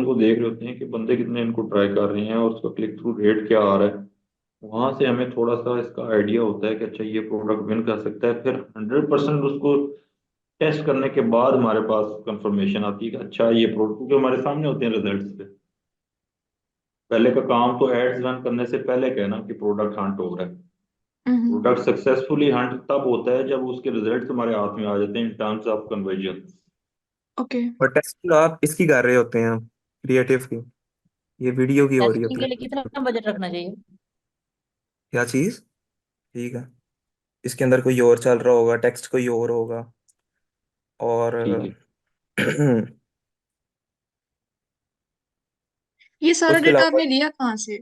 को देख रहे होते हैं कि बंदे कितने इनको ट्राई कर रहे हैं और उसका क्लिक थ्रू रेट क्या आ रहा है। वहां से हमें थोड़ा सा इसका आइडिया होता है कि अच्छा ये प्रोडक्ट विन कर सकता है। फिर 100% उसको टेस्ट करने के बाद हमारे पास कंफर्मेशन आती है कि अच्छा ये प्रोडक्ट, क्योंकि हमारे सामने होते हैं रिजल्ट्स पे। पहले का काम तो एड्स रन करने से पहले कहना कि प्रोडक्ट हंट हो रहा है। हम्म। प्रोडक्ट सक्सेसफुली हंट तब होता है जब उसके रिजल्ट हमारे हाथ में आ जाते हैं in terms of conversion. Okay. और टेस्टिंग आप इसकी कर रहे होते हैं, क्रिएटिव की, ये वीडियो की हो रही टेस्टिंग होती के लिए है। कितना बजट रखना चाहिए? क्या चीज? ठीक है, इसके अंदर कोई और चल रहा होगा, टेक्स्ट कोई और होगा। और ठीक है। ये सारा उसके डेटा अलावा आपने लिया कहाँ से?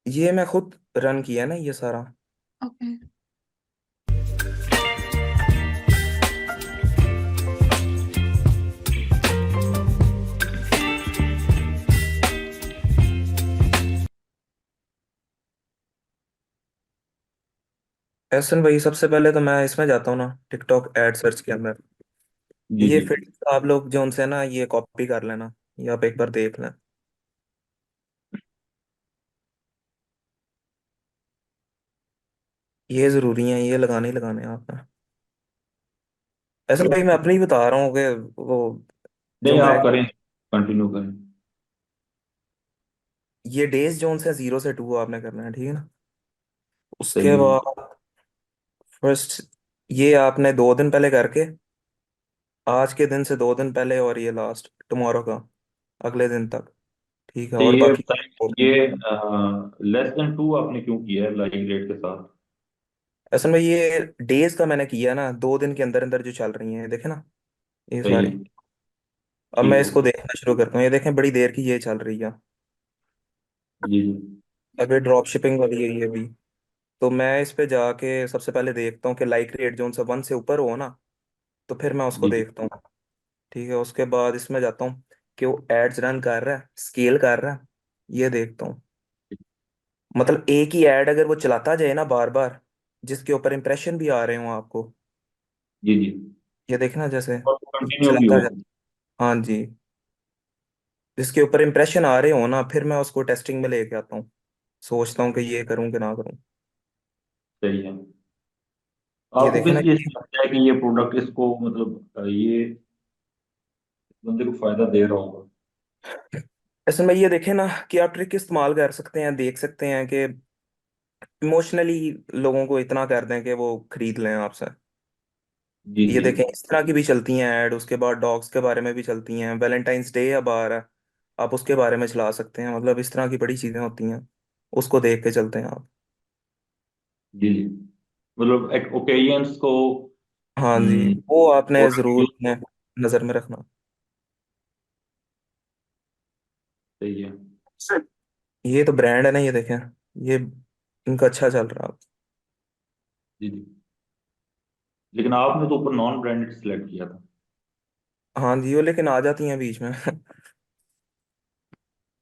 ये मैं खुद रन किया ना ये सारा। ओके। ऐसा भाई, सबसे पहले तो मैं इसमें जाता हूँ ना, टिकटॉक एड सर्च के अंदर। जी ये जी। फिर आप लोग जो उनसे ना ये कॉपी कर लेना, ये आप एक बार देख लें। ये जरूरी है, ये लगाने ही लगाने हैं आपने। ऐसा भाई मैं अपनी ही बता रहा हूँ कि वो जो नहीं, मैं, आप करें, कंटिन्यू करें। ये डेज जोन से 0 से 2 आपने करना है, ठीक है ना। उसके सही है। बाद फर्स्ट ये आपने 2 दिन पहले करके, आज के दिन से 2 दिन पहले, और ये लास्ट टुमारो का अगले दिन तक, ठीक है। तो और ये बाकी बताइए, ये लेस देन टू आपने क्यों किया है लाइव रेट के साथ? असल में ये डेज का मैंने किया ना, 2 दिन के अंदर अंदर जो चल रही हैं देखे ना, ये सही है। सारी। अब मैं ठीक है। इसको देखना शुरू करता हूँ, ये देखें बड़ी देर की ये चल रही है। जी जी। अब ये ड्रॉप शिपिंग वाली है ये भी। तो मैं इस पे जाके सबसे पहले देखता हूँ कि लाइक रेट जो उनसे 1 से ऊपर हो ना, तो फिर मैं उसको जी जी। देखता हूँ। ठीक है, उसके बाद इसमें जाता हूँ कि वो एड्स रन कर रहा है, स्केल कर रहा है, ये देखता हूँ। मतलब एक ही ऐड अगर वो चलाता जाए ना बार बार, जिसके ऊपर इंप्रेशन भी आ रहे हो आपको, जी जी। ये देखना जैसे और कंटिन्यू भी चलाता हो। जाए। हाँ जी, जिसके ऊपर इंप्रेशन आ रहे हो ना, फिर मैं उसको टेस्टिंग में लेके आता हूँ। सोचता हूँ कि ये करूँ कि ना करूँ। सही है। ये आपको देखे किस ना, चीज से लगता है कि ये प्रोडक्ट इसको मतलब ये बंदे को फायदा दे रहा होगा? ऐसे में ये देखे ना कि आप ट्रिक इस्तेमाल कर सकते हैं, देख सकते हैं कि इमोशनली लोगों को इतना कर दें कि वो खरीद लें आपसे। जी ये जी। देखें इस तरह की भी चलती हैं ऐड। उसके बाद डॉग्स के बारे में भी चलती हैं, वैलेंटाइंस डे अब आ रहा है, आप उसके बारे में चला सकते हैं। मतलब इस तरह की बड़ी चीजें होती हैं, उसको देख के चलते हैं आप। जी जी। मतलब एक ओकेजन्स को हाँ जी, हम्म, वो आपने थोड़ा जरूर यूज। अपने नजर में रखना। सही है। ये तो ब्रांड है ना, ये देखें, ये इनका अच्छा चल रहा है। जी जी। लेकिन आपने तो ऊपर नॉन ब्रांडेड सिलेक्ट किया था। हाँ जी, वो लेकिन आ जाती हैं बीच में।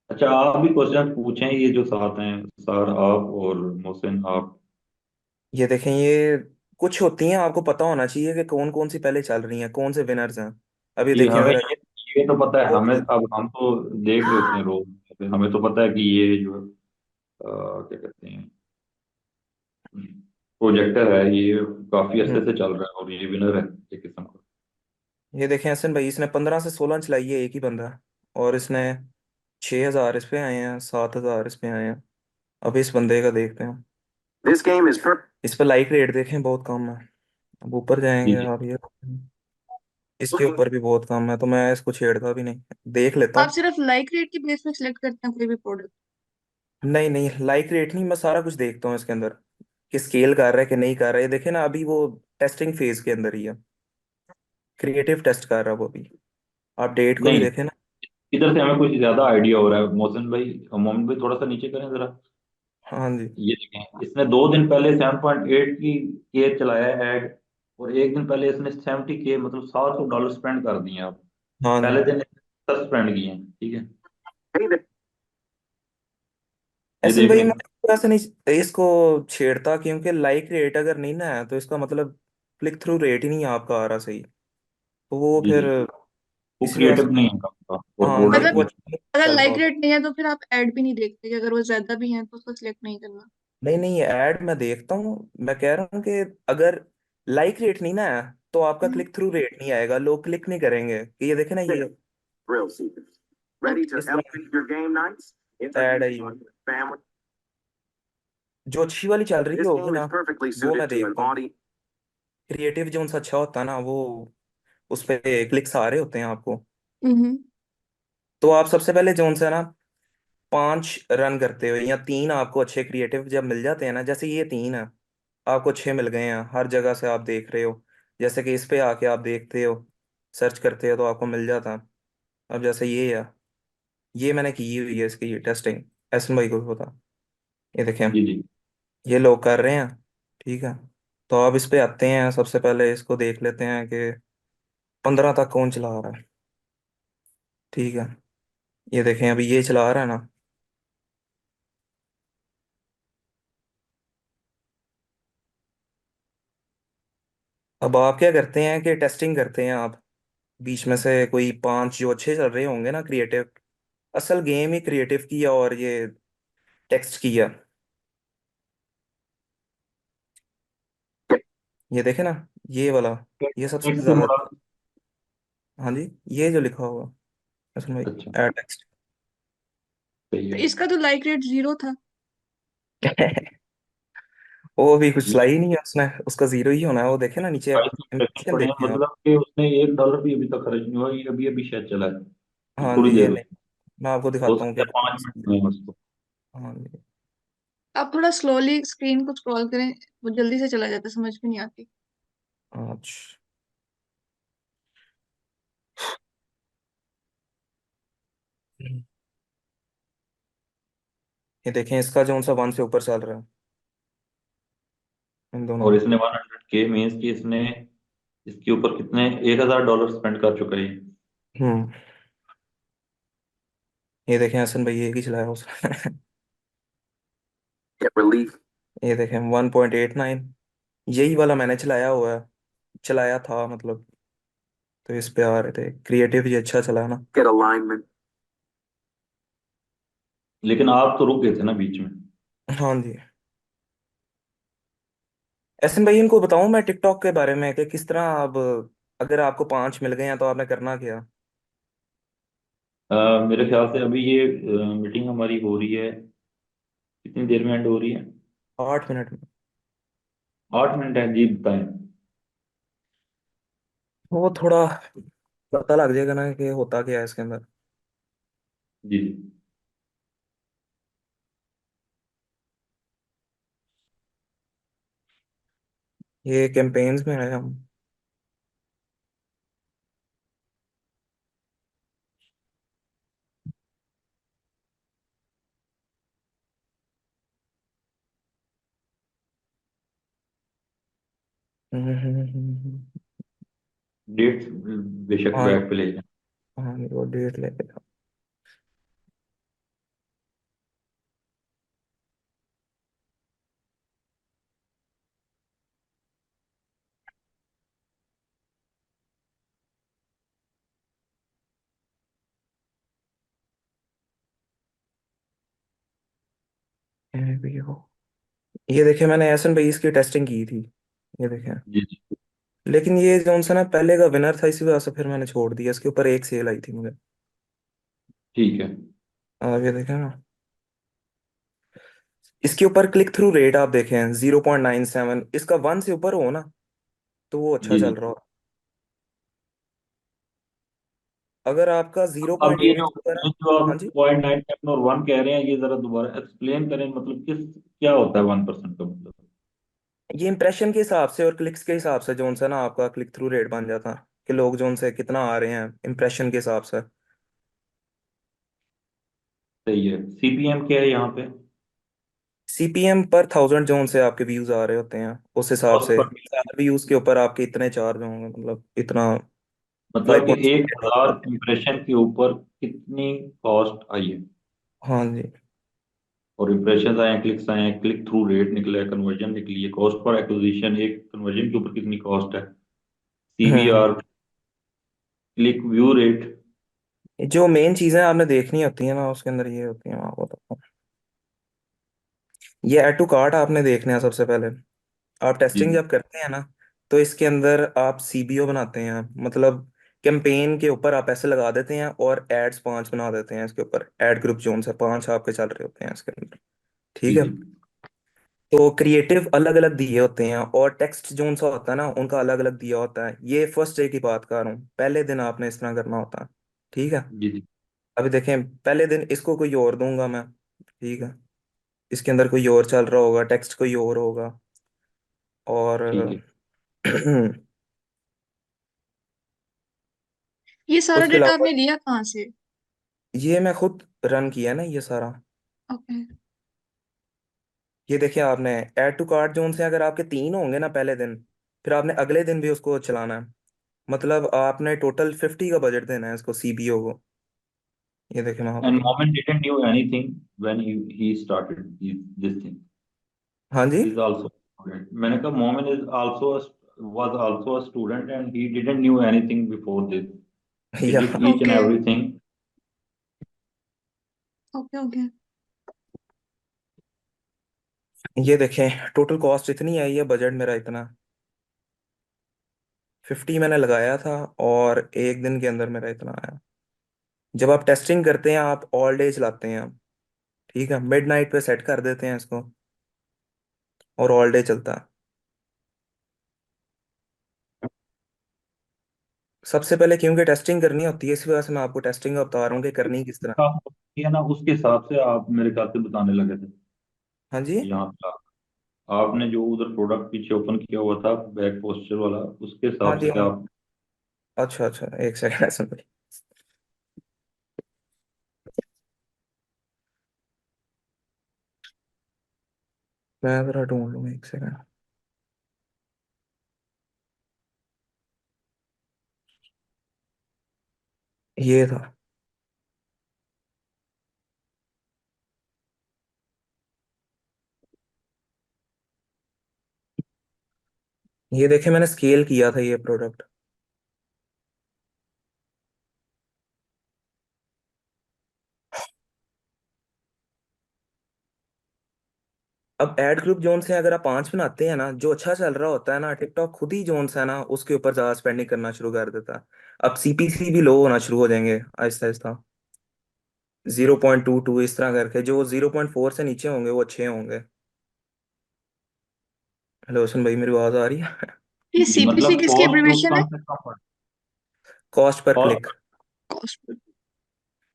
अच्छा, आप भी क्वेश्चन पूछें, ये जो साथ हैं सर आप और मोहसिन आप। ये देखें, ये कुछ होती हैं, आपको पता होना चाहिए कि कौन कौन सी पहले चल रही हैं, कौन से विनर्स हैं। अभी जी, देखें हमें अगर ये तो पता है हमें। वो, अब हम तो देख रहे होते हैं रोज, हमें तो पता है कि ये जो क्या कहते हैं, प्रोजेक्टर है, ये काफी अच्छे से चल रहा है और ये विनर है एक किस्म का। ये देखें हसन भाई, इसने 15 से 16 चलाई है एक ही बंदा, और इसने 6,000 इस पे आए हैं, 7,000 इस पे आए हैं। अब इस बंदे का देखते हैं। इस पे लाइक रेट देखें बहुत कम है। अब ऊपर जी जाएंगे जी। आप, ये इसके ऊपर भी बहुत कम है, तो मैं इसको छेड़ता भी नहीं, देख लेता आप हूँ। सिर्फ लाइक रेट के बेस पे सिलेक्ट करते हैं कोई भी प्रोडक्ट? नहीं नहीं, लाइक रेट नहीं, मैं सारा कुछ देखता हूँ इसके अंदर कि स्केल कर रहा है कि नहीं कर रहा है। ये देखे ना, अभी वो टेस्टिंग फेज के अंदर ही है, क्रिएटिव टेस्ट कर रहा है वो अभी। आप डेट को भी नहीं, देखें ना। इधर से हमें कुछ ज्यादा आइडिया हो रहा है। मोहसिन भाई, मोमिन भाई, थोड़ा सा नीचे करें जरा। हाँ जी। ये देखें, इसने 2 दिन पहले 7.8 की के चलाया है ऐड, और एक दिन पहले इसने 70 के मतलब $700 स्पेंड कर दिए आप। हाँ जी। पहले दिन 10 स्पेंड किए हैं, ठीक है। ये ऐसे देख भाई रहे मैं हैं। वैसे नहीं इसको छेड़ता, क्योंकि लाइक रेट अगर नहीं ना है तो इसका मतलब क्लिक थ्रू रेट ही नहीं आपका आ रहा सही, तो वो जी फिर जी। वो इसलिए क्रिएटिव ऐसा। नहीं है आपका और हाँ नहीं प्रोडक्ट मतलब वो भी। अगर चल रहा लाइक होता। रेट नहीं है तो फिर आप ऐड भी नहीं देखते कि अगर वो ज्यादा भी है तो उसको सिलेक्ट नहीं करना। नहीं नहीं, ये ऐड मैं देखता हूँ। मैं कह रहा हूँ कि अगर लाइक रेट नहीं ना है तो आपका हम्म। क्लिक थ्रू रेट नहीं आएगा, लोग क्लिक नहीं करेंगे कि ये देखे ना ये Thrill seekers. Ready to इस तरह elevate your game nights? Add है Introducing ये। family. जो अच्छी वाली चल रही This होगी game ना is perfectly वो मैं suited to an देखता हूँ। audience. क्रिएटिव जो उनसा अच्छा होता है ना वो उस पे क्लिक्स आ रहे होते हैं आपको। हम्म। तो आप सबसे पहले जो उनसे ना 5 रन करते हो या 3 आपको अच्छे क्रिएटिव जब मिल जाते हैं ना, जैसे ये 3 है आपको 6 मिल गए हैं, हर जगह से आप देख रहे हो, जैसे कि इस पे आके आप देखते हो, सर्च करते हो तो आपको मिल जाता है। अब जैसे ये है, ये मैंने की हुई है इसकी टेस्टिंग, एसन भाई को भी पता। ये देखें, जी जी। ये लोग कर रहे हैं, ठीक है। तो आप इस पे आते हैं, सबसे पहले इसको देख लेते हैं कि 15 तक कौन चला रहा है, ठीक है। ये देखें अभी ये चला रहा है ना। अब आप क्या करते हैं कि टेस्टिंग करते हैं आप, बीच में से कोई 5 जो अच्छे चल रहे होंगे ना क्रिएटिव, असल गेम ही क्रिएटिव की है और ये टेक्स्ट की है। ये देखे ना, ये वाला, ये सबसे टेक्स्ट से ज्यादा। मुराद। हाँ जी, ये जो लिखा हुआ असल में अच्छा। टेक्स्ट। सही तो है। इसका तो लाइक रेट 0 था। वो भी कुछ लाई नहीं है उसने, उसका 0 ही होना है। वो देखे ना नीचे 22 इम्प्रेशन पड़े हैं, देखे आप। मतलब कि उसने $1 भी अभी तक खर्च नहीं हुआ, ये अभी अभी शायद चला है हाँ थोड़ी जी, ये देर में। नहीं, मैं आपको हो दिखाता हूँ सकता कि है 5 मिनट में उसको। हाँ जी। आप थोड़ा स्लोली स्क्रीन को स्क्रॉल करें, वो जल्दी से चला जाता है, समझ में नहीं आती। अच्छा, ये देखें इसका जो सा 1 से ऊपर चल रहा है इन दोनों और में। इसने 100K मीन्स कि इसने इसके ऊपर कितने $1,000 स्पेंड कर चुका है ये। हम्म। ये देखें हसन भाई, एक ही चलाया उसने। Get relief. ये देखें 1.89, यही वाला मैंने चलाया हुआ है, चलाया था मतलब। तो इस पे आ रहे थे क्रिएटिव, ये अच्छा चला ना। Get alignment. लेकिन आप तो रुक गए थे ना बीच में। हाँ जी। एहसन भाई इनको बताऊं मैं टिकटॉक के बारे में कि किस तरह अब अगर आपको 5 मिल गए हैं तो आपने करना क्या। मेरे ख्याल से अभी ये मीटिंग हमारी हो रही है, कितनी देर में एंड हो रही है? 8 मिनट में। 8 मिनट है जी, बताएं। वो थोड़ा पता लग जाएगा ना कि होता क्या है इसके अंदर। जी जी। ये कैंपेन्स में है हम। डेट्स बेशक हाँ बैक पे ले जाएं। हाँ, वो डेट लेके जाओ। ये भी हो। ये देखे मैंने एहसन भाई इसकी टेस्टिंग की थी, ये देखे। जी जी। लेकिन ये जो सा ना पहले का विनर था, इसी वजह से फिर मैंने छोड़ दिया। इसके ऊपर एक सेल आई थी मुझे। ठीक है। आप ये देखें ना, इसके ऊपर क्लिक थ्रू रेट आप देखें 0.97, इसका 1 से ऊपर हो ना तो वो अच्छा जी चल जी। रहा हो। अगर आपका जीरो अब पॉइंट ये एट जो से ऊपर है। ये जो हाँ आप जी। 0.97 और 1 कह रहे हैं, ये जरा दोबारा एक्सप्लेन करें, मतलब किस क्या होता है 1% का मतलब? ये इंप्रेशन के हिसाब से और क्लिक्स के हिसाब से जो सा ना आपका क्लिक थ्रू रेट बन जाता है कि लोग जो से कितना आ रहे हैं इंप्रेशन के हिसाब से। सही है। CPM क्या है यहाँ पे? सीपीएम पर 1000 जोन से आपके व्यूज आ रहे होते हैं, उस हिसाब कॉस्ट से पर, 4 व्यूज के ऊपर आपके इतने चार्ज होंगे, मतलब इतना मतलब फाइव कि पॉइंट 1,000 इम्प्रेशन के ऊपर कितनी कॉस्ट आई है? हाँ जी। और इम्प्रेशन आए, क्लिक्स आए, क्लिक थ्रू रेट निकला है, कन्वर्जन निकली है, कॉस्ट पर एक्विजिशन एक कन्वर्जन के ऊपर कितनी कॉस्ट है, हम्म। CBR click view rate. जो मेन चीजें आपने देखनी होती है ना उसके अंदर ये होती है, मैं आपको बताता हूँ। ये ऐड टू कार्ट आपने देखना है सबसे पहले। आप जी टेस्टिंग जी जब करते हैं ना, तो इसके अंदर आप सीबीओ बनाते हैं, मतलब कैंपेन के ऊपर आप पैसे लगा देते हैं और एड्स 5 बना देते हैं इसके ऊपर। एड ग्रुप जोन से 5 आपके चल रहे होते हैं इसके अंदर। ठीक जी है। जी। तो क्रिएटिव अलग अलग दिए होते हैं और टेक्स्ट जोन सा होता है ना, उनका अलग अलग दिया होता है। ये फर्स्ट डे की बात कर रहा हूँ, पहले दिन आपने इस तरह करना होता है। ठीक है। जी जी। अभी देखें, पहले दिन इसको कोई और दूंगा मैं। ठीक है। इसके अंदर कोई और चल रहा होगा, टेक्स्ट कोई और होगा। और ठीक है। ये सारा उसके डेटा अलावा आपने लिया कहाँ से? ये मैं खुद रन किया ना ये सारा। ओके। ये देखिए, आपने ऐड टू कार्ट जोन से अगर आपके 3 होंगे ना पहले दिन, फिर आपने अगले दिन भी उसको चलाना है। मतलब आपने टोटल 50 का बजट देना है इसको, सीबीओ को। ये देखिए मैं आपको And बताऊँ। Moment didn't knew anything when he started this thing. हाँ जी। He's also student. मैंने कहा Moment is also was also a student and he didn't knew anything before this. He या did each and okay everything. Okay okay. ये देखें, total cost इतनी आई है, budget मेरा इतना 50 मैंने लगाया था, और एक दिन के अंदर मेरा इतना आया। जब आप टेस्टिंग करते हैं आप ऑल डे चलाते हैं। ठीक है, मिडनाइट पे सेट कर देते हैं इसको और ऑल डे चलता है। सबसे पहले क्योंकि टेस्टिंग करनी होती है, इस वजह से मैं आपको टेस्टिंग बता रहा हूँ कि करनी किस तरह। किया ना उसके हिसाब से आप मेरे ख्याल से बताने लगे थे। हाँ जी। यहाँ पे आपने जो उधर प्रोडक्ट पीछे ओपन किया हुआ था बैक पोस्टर वाला, उसके हाँ हिसाब जी से हाँ। आप। अच्छा अच्छा, एक सेकंड ऐसा भाई, मैं जरा ढूंढ लूँ, एक सेकंड। ये था। ये देखे, मैंने स्केल किया था ये प्रोडक्ट। अब एड ग्रुप जोन से अगर आप 5 बनाते हैं ना, जो अच्छा चल रहा होता है ना, टिकटॉक खुद ही जोन है ना उसके ऊपर ज्यादा स्पेंडिंग करना शुरू कर देता है। अब सीपीसी भी लो होना शुरू हो जाएंगे आहिस्ता आहिस्ता। 0.22 इस तरह करके, जो 0.4 से नीचे होंगे वो अच्छे होंगे। हेलो सुन भाई, मेरी आवाज आ रही है? ये जी, सीपीसी मतलब किसकी कॉस्ट जो एब्रीविएशन है? कम से कम पड़े। कॉस्ट पर और क्लिक। कॉस्ट।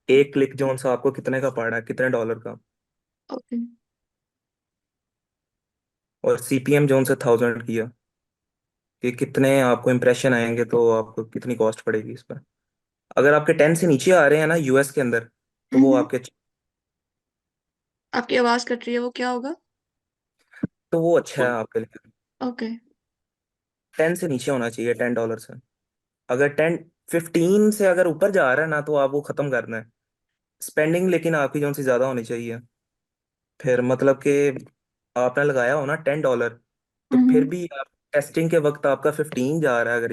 एक क्लिक जोन सा आपको कितने का पड़ा है, कितने डॉलर का। ओके। और सीपीएम जोन से 1000 किया, कि कितने आपको इंप्रेशन आएंगे, तो आपको कितनी कॉस्ट पड़ेगी इस पर। अगर आपके 10 से नीचे आ रहे हैं ना यूएस के अंदर, तो वो हम्म। आपके, आपकी आवाज कट रही है, वो क्या होगा? तो वो अच्छा है आपके लिए। ओके। 10 से नीचे होना चाहिए, $10 से। अगर 15 से अगर ऊपर जा रहा है ना, तो आप वो खत्म करना है स्पेंडिंग, लेकिन आपकी जो सी ज्यादा होनी चाहिए। फिर मतलब कि आपने लगाया हो ना $10, तो फिर हम्म भी आप टेस्टिंग के वक्त आपका 15 जा रहा है, अगर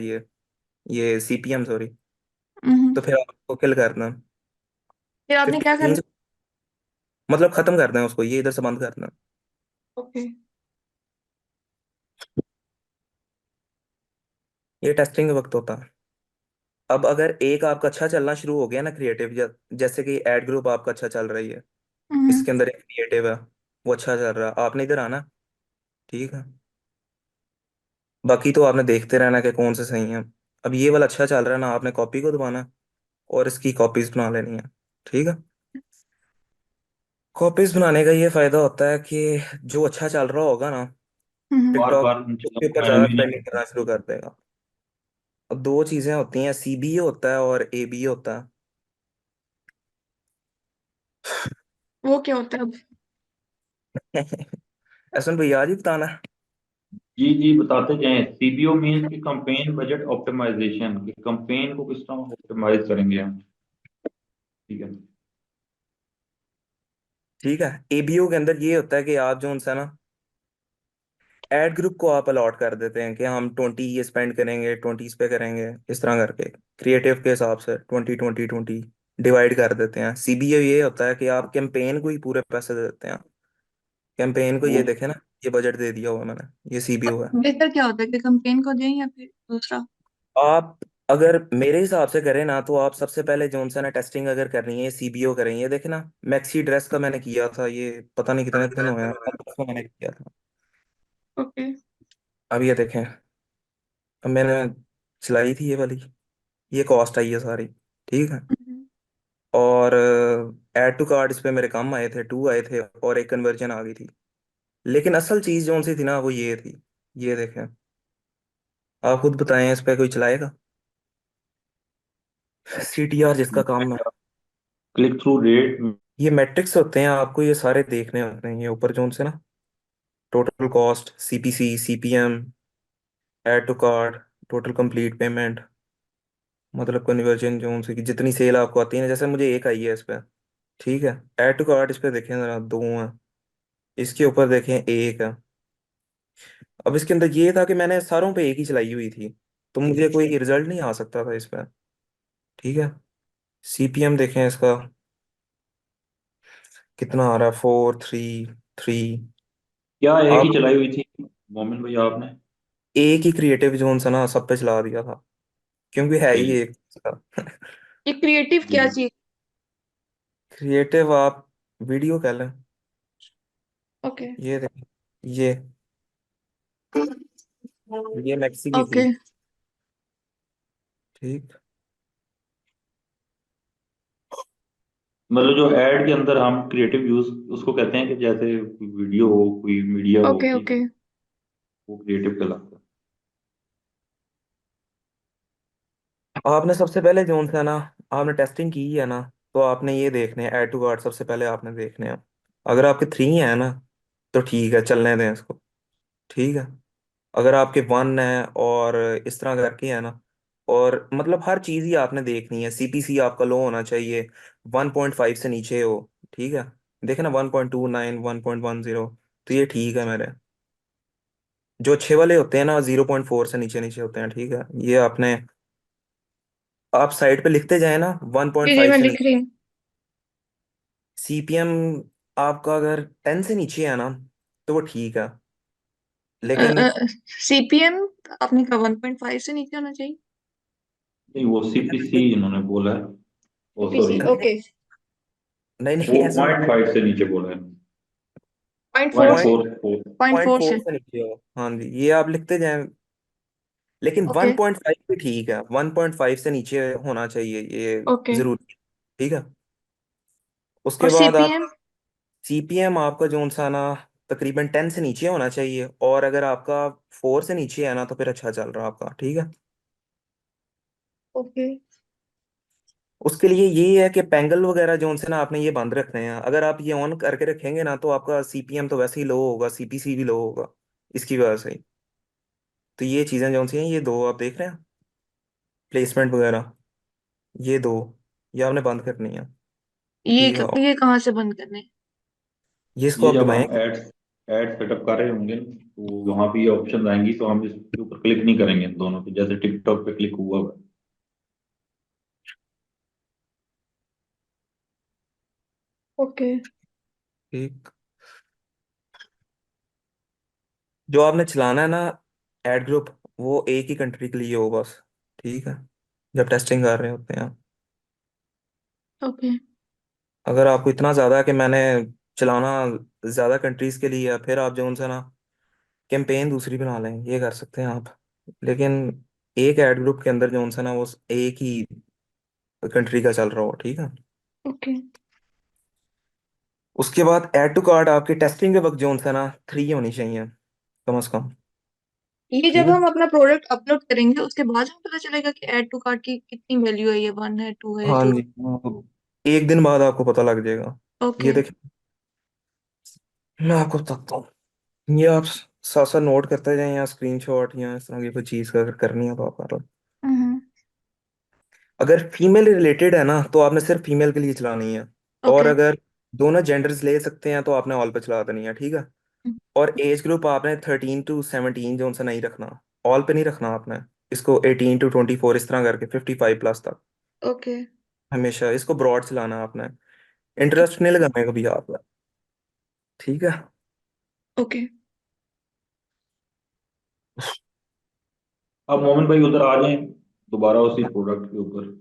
ये सीपीएम सॉरी, हम्म। तो फिर आपको किल करना है। फिर आपने क्या 15 करना? से मतलब खत्म करना है उसको, ये इधर से बंद करना है। ओके। ये टेस्टिंग के वक्त होता है। अब अगर एक आपका अच्छा चलना शुरू हो गया ना क्रिएटिव, जैसे कि एड ग्रुप आपका अच्छा चल रही है, हम्म इसके अंदर एक क्रिएटिव है, वो अच्छा चल रहा है, आपने इधर आना। ठीक है। बाकी तो आपने देखते रहना कि कौन से सही है। अब ये वाला अच्छा चल रहा है ना, आपने कॉपी को दबाना है और इसकी कॉपीज बना लेनी है। ठीक है। कॉपीज बनाने का ये फायदा होता है कि जो अच्छा चल रहा होगा ना, हम्म। बार टिकटॉक बार इन चीजों उसके को ऊपर ट्रायल ज्यादा भी नहीं स्पेंडिंग करते। करना शुरू कर देगा। अब दो चीजें होती हैं, सीबीए होता है और एबीए होता वो क्या होता है अब? है। ऐसा भैया आज ही बताना है। जी जी, बताते जाएं। सीबीओ मीन्स की कंपेन बजट ऑप्टिमाइजेशन, की कंपेन को किस तरह ऑप्टिमाइज करेंगे हम। ठीक है। ठीक है। एबीओ के अंदर ये होता है कि आप जो है ना, एड ग्रुप को आप अलॉट कर देते हैं कि हम 20 ये स्पेंड करेंगे, 20 इस पे करेंगे, इस तरह करके क्रिएटिव के हिसाब से 20 20 20 डिवाइड कर देते हैं। सीबीए ये होता है कि आप कैंपेन को ही पूरे पैसे दे देते हैं। कैंपेन को वो ये देखे ना, ये बजट दे दिया हुआ है मैंने, ये सीबीओ है। बेहतर क्या होता है कि कंपेन को दें या फिर दूसरा? आप अगर मेरे हिसाब से करें ना, तो आप सबसे पहले जॉनसन है टेस्टिंग अगर करनी है, सीबीओ करें। ये देखे ना, मैक्सी ड्रेस का मैंने किया था, ये पता नहीं कितने दिन हुए हैं, परसों मैंने किया था। ओके। अब ये देखें, अब मैंने चलाई थी ये वाली, ये कॉस्ट आई है सारी, ठीक है। और ऐड टू कार्ड इस पे मेरे कम आए थे, 2 आए थे और एक कन्वर्जन आ गई थी। लेकिन असल चीज जो सी थी ना, वो ये थी। ये देखें, आप खुद बताएं, इस पे कोई चलाएगा? सीटीआर जिसका काम है। Click through rate. ये मैट्रिक्स होते हैं, आपको ये सारे देखने होते हैं, ये ऊपर जो से ना, total cost, CPC, CPM, add to card, total complete payment, मतलब कन्वर्जन जो से कि जितनी सेल आपको आती है ना, जैसे मुझे एक आई है इस पे, ठीक है। ऐड टू कार्ड इस पे देखें जरा, 2 हैं। इसके ऊपर देखें, एक है। अब इसके अंदर ये था कि मैंने सारों पे एक ही चलाई हुई थी, तो मुझे कोई रिजल्ट नहीं आ सकता था इस पे, ठीक है। सीपीएम देखें इसका, कितना आ रहा है, 433। क्या एक ही आप चलाई हुई थी मोमिन भाई आपने? एक ही क्रिएटिव जोन सा ना सब पे चला दिया था, क्योंकि है ही सही। एक ये क्रिएटिव जी क्या जी। चीज? क्रिएटिव आप वीडियो कह लें। ओके। ये देखें, ये ये मैक्सी की ओके। थी, ठीक। मतलब जो एड के अंदर हम क्रिएटिव यूज उसको कहते हैं कि जैसे कोई वीडियो हो, कोई मीडिया हो, ओके। ठीक है, ओके। वो क्रिएटिव कहलाता है। आपने सबसे पहले जोन सा ना, आपने टेस्टिंग की है ना, तो आपने ये देखने हैं, ऐड टू कार्ड सबसे पहले आपने देखने हैं। अगर आपके 3 है ना, तो ठीक है, चलने दें इसको, ठीक है। अगर आपके 1 है और इस तरह करके है ना, और मतलब हर चीज ही आपने देखनी है। सीपीसी आपका लो होना चाहिए, 1.5 से नीचे हो, ठीक है। देखे ना, 1.29, 1.10, तो ये ठीक है मेरे। जो अच्छे वाले होते हैं ना, 0.4 से नीचे नीचे होते हैं, ठीक है। ये आपने, आप साइड पे लिखते जाए ना, वन पॉइंट जी जी, फाइव मैं से लिख नीचे। रही हूँ। सीपीएम आपका अगर 10 से नीचे है ना, तो वो ठीक है। लेकिन सीपीएम आपने कहा 1.5 से नीचे होना चाहिए? नहीं, वो सीपीसी इन्होंने बोला है। ओ सॉरी, सीपीसी, ओके। नहीं नहीं, वो ऐसा पॉइंट फाइव से नीचे बोला है। पॉइंट पॉइंट फोर पॉइंट से? Four four. Point point four four से? से नीचे हो, हाँ जी, ये आप लिखते जाएं। लेकिन ओके। 1.5 भी ठीक है, 1.5 से नीचे होना चाहिए, ये ओके। जरूरी है, ठीक है। और उसके बाद आप, सीपीएम? सीपीएम आपका जो सा ना, तकरीबन 10 से नीचे होना चाहिए, और अगर आपका 4 से नीचे है ना, तो फिर अच्छा चल रहा है आपका, ठीक है। ओके। उसके लिए ये है कि पेंगल वगैरह जो से ना आपने ये बंद रखने हैं। अगर आप ये ऑन करके रखेंगे ना, तो आपका सीपीएम तो वैसे ही लो होगा, सीपीसी भी लो होगा, इसकी वजह से ही। तो ये चीज़ें जो सी हैं, ये दो आप देख रहे हैं, प्लेसमेंट वगैरह, ये दो, ये आपने बंद करनी है, ठीक है। ये कहाँ से बंद करने हैं? ये इसको ये आप जब हम दबाएंगे। एड एड सेटअप कर रहे होंगे तो वहां पे ये ऑप्शन आएंगी, तो हम इसके ऊपर क्लिक नहीं करेंगे दोनों पे, जैसे टिकटॉक पे क्लिक हुआ हुआ है। ओके। ठीक। जो आपने चलाना है ना, एड ग्रुप, वो एक ही कंट्री के लिए हो बस, ठीक है, जब टेस्टिंग कर रहे होते हैं। ओके। अगर आपको इतना ज़्यादा है कि मैंने चलाना ज़्यादा कंट्रीज के लिए है, फिर आप जो उनसे ना कैंपेन दूसरी बना लें, ये कर सकते हैं आप। लेकिन एक एड ग्रुप के अंदर जो उनसे ना, वो एक ही कंट्री का चल रहा हो, ठीक है। ओके। उसके बाद ऐड टू कार्ट आपके टेस्टिंग के वक्त जो उनसे ना 3 होनी चाहिए, कम से कम, ये ठीक जब है। हम अपना प्रोडक्ट अपलोड करेंगे उसके बाद हमें पता चलेगा कि ऐड टू कार्ट की कितनी वैल्यू है, ये 1 है, 2 है, हाँ जो? जी, एक दिन बाद आपको पता लग जाएगा। ये ओके। देखिए, मैं आपको बताता हूँ, ये आप साथ साथ नोट करते जाएं, या स्क्रीनशॉट या इस तरह की कोई चीज़ अगर करनी है तो आप कर लो। हम्म। अगर फीमेल रिलेटेड है ना, तो आपने सिर्फ फीमेल के लिए चलानी है। और ओके। अगर दोनों जेंडर्स ले सकते हैं, तो आपने ऑल पे चला देनी है, ठीक है। और एज ग्रुप आपने 13 to 17 जो उनसे नहीं रखना, ऑल पे नहीं रखना आपने, इसको 18 to 24 इस तरह करके 55 प्लस तक ओके हमेशा इसको ब्रॉड चलाना आपने, इंटरेस्ट नहीं लगाना है कभी आप, ठीक है। ओके। अब मोमिन भाई उधर आ जाएं दोबारा उसी प्रोडक्ट के ऊपर।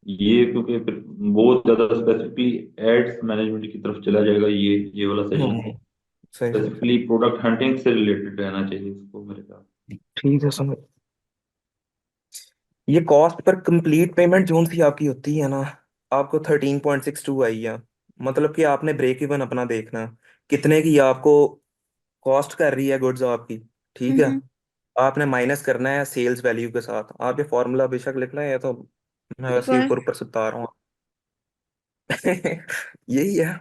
ये क्योंकि फिर बहुत ज्यादा स्पेसिफिकली एड्स मैनेजमेंट की तरफ चला जाएगा, ये वाला सेशन हम्म, सही सही सही। स्पेसिफिकली प्रोडक्ट हंटिंग से रिलेटेड रहना चाहिए इसको मेरे ख्याल। ठीक है समझ। ये cost per complete payment zone सी आपकी होती है ना, आपको 13.62 आई है। मतलब कि आपने ब्रेक इवन अपना देखना, कितने की आपको कॉस्ट कर रही है गुड्स आपकी, ठीक है। हम्म। आपने माइनस करना है सेल्स वैल्यू के साथ, आप ये फॉर्मूला बेशक लिखना है, ये तो मैं वैसे ही वाह। ऊपर ऊपर से बता रहा हूँ। यही है,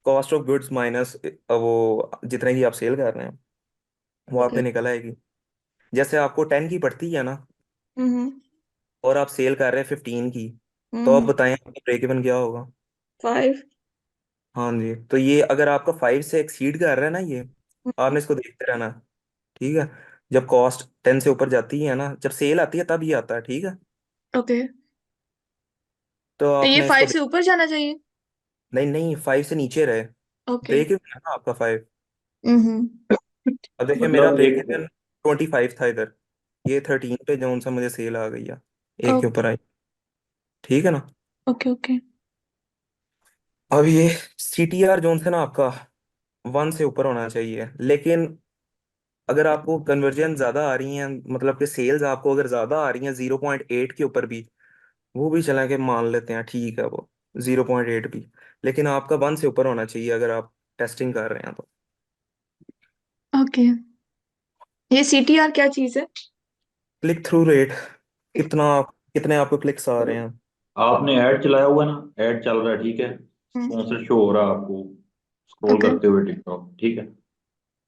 कॉस्ट ऑफ गुड्स माइनस वो जितने की आप सेल कर रहे हैं वो आप ओके। पे निकल आएगी। जैसे आपको 10 की पड़ती है ना, हम्म। और आप सेल कर रहे हैं 15 की, तो आप हम्म। बताएं आपका ब्रेक इवन क्या होगा। 5। हाँ जी, तो ये अगर आपका 5 से एक्सीड कर रहा है ना ये, आपने इसको देखते रहना, ठीक है। जब कॉस्ट 10 से ऊपर जाती है ना, जब सेल आती है तब ये आता है, ठीक है। ओके, तो तो ये आपने इसको 5 से ऊपर जाना चाहिए। नहीं नहीं, 5 से नीचे रहे, ओके। ब्रेक इवन है ना आपका 5। हम्म। अब देखिए मेरा मतलब ब्रेक एक इवन 25 था इधर, ये 13 पे जो सा मुझे सेल आ गई है, एक के ऊपर आई, ठीक है ना। Okay okay. अब ये CTR जोन से ना आपका 1 से ऊपर होना चाहिए, लेकिन अगर आपको कन्वर्जन ज्यादा आ रही हैं, मतलब कि सेल्स आपको अगर ज्यादा आ रही हैं 0.8 के ऊपर भी, वो भी चला के मान लेते हैं, ठीक है वो 0.8 भी, लेकिन आपका 1 से ऊपर होना चाहिए अगर आप टेस्टिंग कर रहे हैं तो। ओके, ये CTR क्या चीज है? क्लिक थ्रू रेट, कितना, कितने आपको क्लिक्स आ रहे हैं। आपने ऐड चलाया हुआ है ना, ऐड चल रहा है ठीक है, हम्म। स्पॉन्सर शो हो रहा है आपको स्क्रॉल ओके। करते हुए टिकटॉक, ठीक है।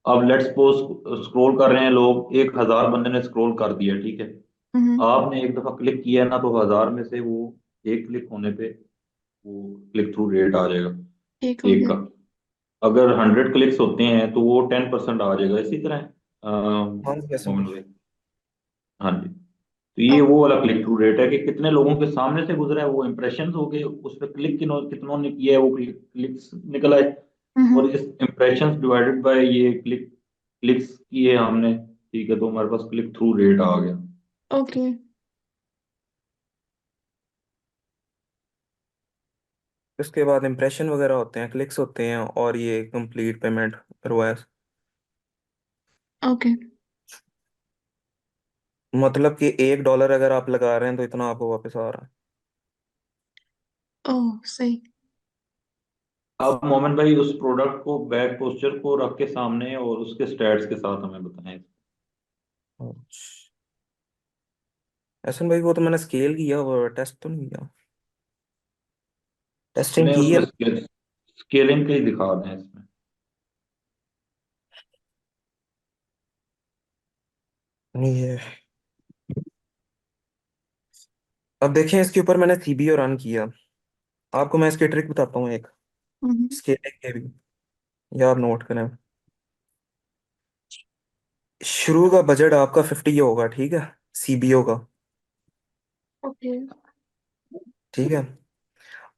अब लेट्स सपोज स्क्रॉल कर रहे हैं लोग, 1,000 बंदे ने स्क्रॉल कर दिया, ठीक है। हम्म। आपने एक दफा क्लिक किया है ना, तो 1,000 में से वो एक क्लिक होने पे वो क्लिक थ्रू रेट आ जाएगा ठीक हो एक गया। का। अगर 100 क्लिक्स होते हैं तो वो 10% आ जाएगा इसी तरह। हाँ जी ऐसा मोमिन भी। भाई, हाँ जी। तो ये वो वाला क्लिक थ्रू रेट है कि कितने लोगों के सामने से गुजरा है, वो इम्प्रेशन हो गए, उस पर क्लिक कितनों ने किया है, वो क्लिक्स निकल आए। हम्म। और इस इम्प्रेशन डिवाइडेड बाय ये क्लिक्स किए हमने, ठीक है, तो हमारे पास क्लिक थ्रू रेट आ गया। ओके। उसके बाद इम्प्रेशन वगैरह होते हैं, क्लिक्स होते हैं, और ये कंप्लीट पेमेंट ROAS। ओके। मतलब कि $1 अगर आप लगा रहे हैं तो इतना आपको वापस आ रहा है। ओह सही। अब मोमिन भाई उस प्रोडक्ट को बैक पोस्चर को रख के सामने और उसके स्टैट्स के साथ हमें बताएं। अच्छा। एहसन भाई वो तो मैंने स्केल किया, वो टेस्ट तो नहीं किया, टेस्टिंग इसमें की है। उसमें स्केलिंग का ही दिखा दें इसमें। नहीं है। अब देखें इसके ऊपर मैंने CBO रन किया, आपको मैं इसकी ट्रिक बताता हूँ एक, हम्म। स्केलिंग के भी, या आप नोट करें। शुरू का बजट आपका 50 होगा, ठीक है, CBO का, ओके। ठीक है।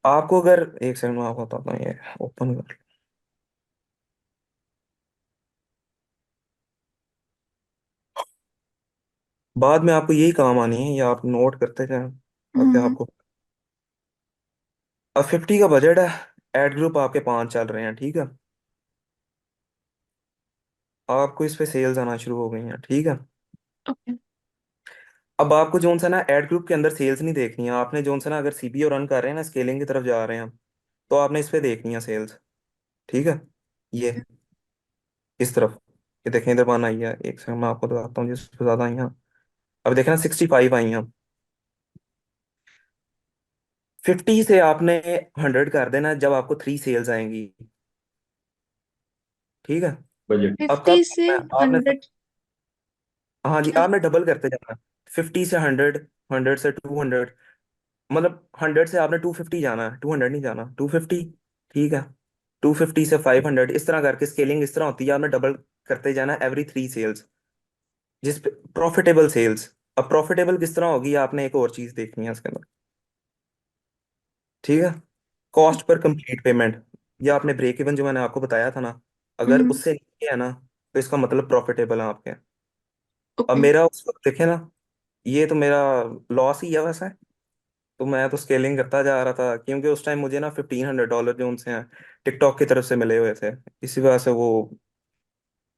आपको अगर एक सेकंड में आपको बताता हूँ, ये ओपन कर, बाद में आपको यही काम आनी है, या आप नोट करते जाएं ताकि हम्म। आपको। अब 50 का बजट है, एड ग्रुप आपके 5 चल रहे हैं, ठीक है। आपको इस पे सेल्स आना शुरू हो गई हैं, ठीक है। ओके। अब आपको जोन सा ना एड ग्रुप के अंदर सेल्स नहीं देखनी है, आपने जोन सा ना अगर CBO रन कर रहे हैं ना, स्केलिंग की तरफ जा रहे हैं, तो आपने इस पे देखनी है सेल्स, ठीक है। ये इस तरफ, ये देखें इधर वन आई है, एक सेकंड मैं आपको बताता हूँ जिस पे ज्यादा आई हैं। अब देखें ना 65 आई हैं, 50 से आपने 100 कर देना जब आपको 3 सेल्स आएंगी, ठीक है। बजट। अब कब 50 से करना है? आपने 100 हाँ जी, क्या? आपने डबल करते जाना, 50 से 100, 100 से 200, मतलब 100 से आपने 250 जाना है, 200 नहीं जाना, 250, ठीक है। 250 से 500, इस तरह करके स्केलिंग इस तरह होती है, आपने डबल करते जाना एवरी 3 सेल्स, जिस पे प्रॉफिटेबल सेल्स। अब प्रॉफिटेबल किस तरह होगी, आपने एक और चीज देखनी है इसके अंदर, ठीक है। कॉस्ट पर कंप्लीट पेमेंट, या आपने ब्रेक इवन जो मैंने आपको बताया था ना, अगर हम्म। उससे नीचे है ना, तो इसका मतलब प्रॉफिटेबल है आपके। अब ओके। मेरा उस वक्त देखे ना, ये तो मेरा लॉस ही है वैसे। तो मैं तो स्केलिंग करता जा रहा था, क्योंकि उस टाइम मुझे ना $1,500 जो उनसे हैं टिकटॉक की तरफ से मिले हुए थे, इसी वजह से वो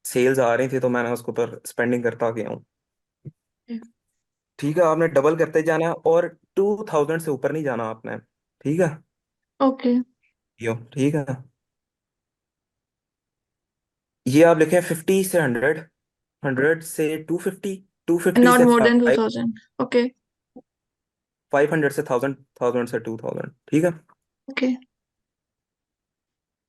सेल्स आ रही थी, तो मैंने उसके ऊपर स्पेंडिंग करता गया हूँ। ठीक है, आपने डबल करते जाना है, और 2000 से ऊपर नहीं जाना आपने, ठीक है। ओके। यो ठीक है, ये आप लिखें 50 से 100, 100 से 250, 250 नॉट से मोर देन 5, 2000। ओके। 500 से 1000, 1000 से 2000, ठीक है। ओके।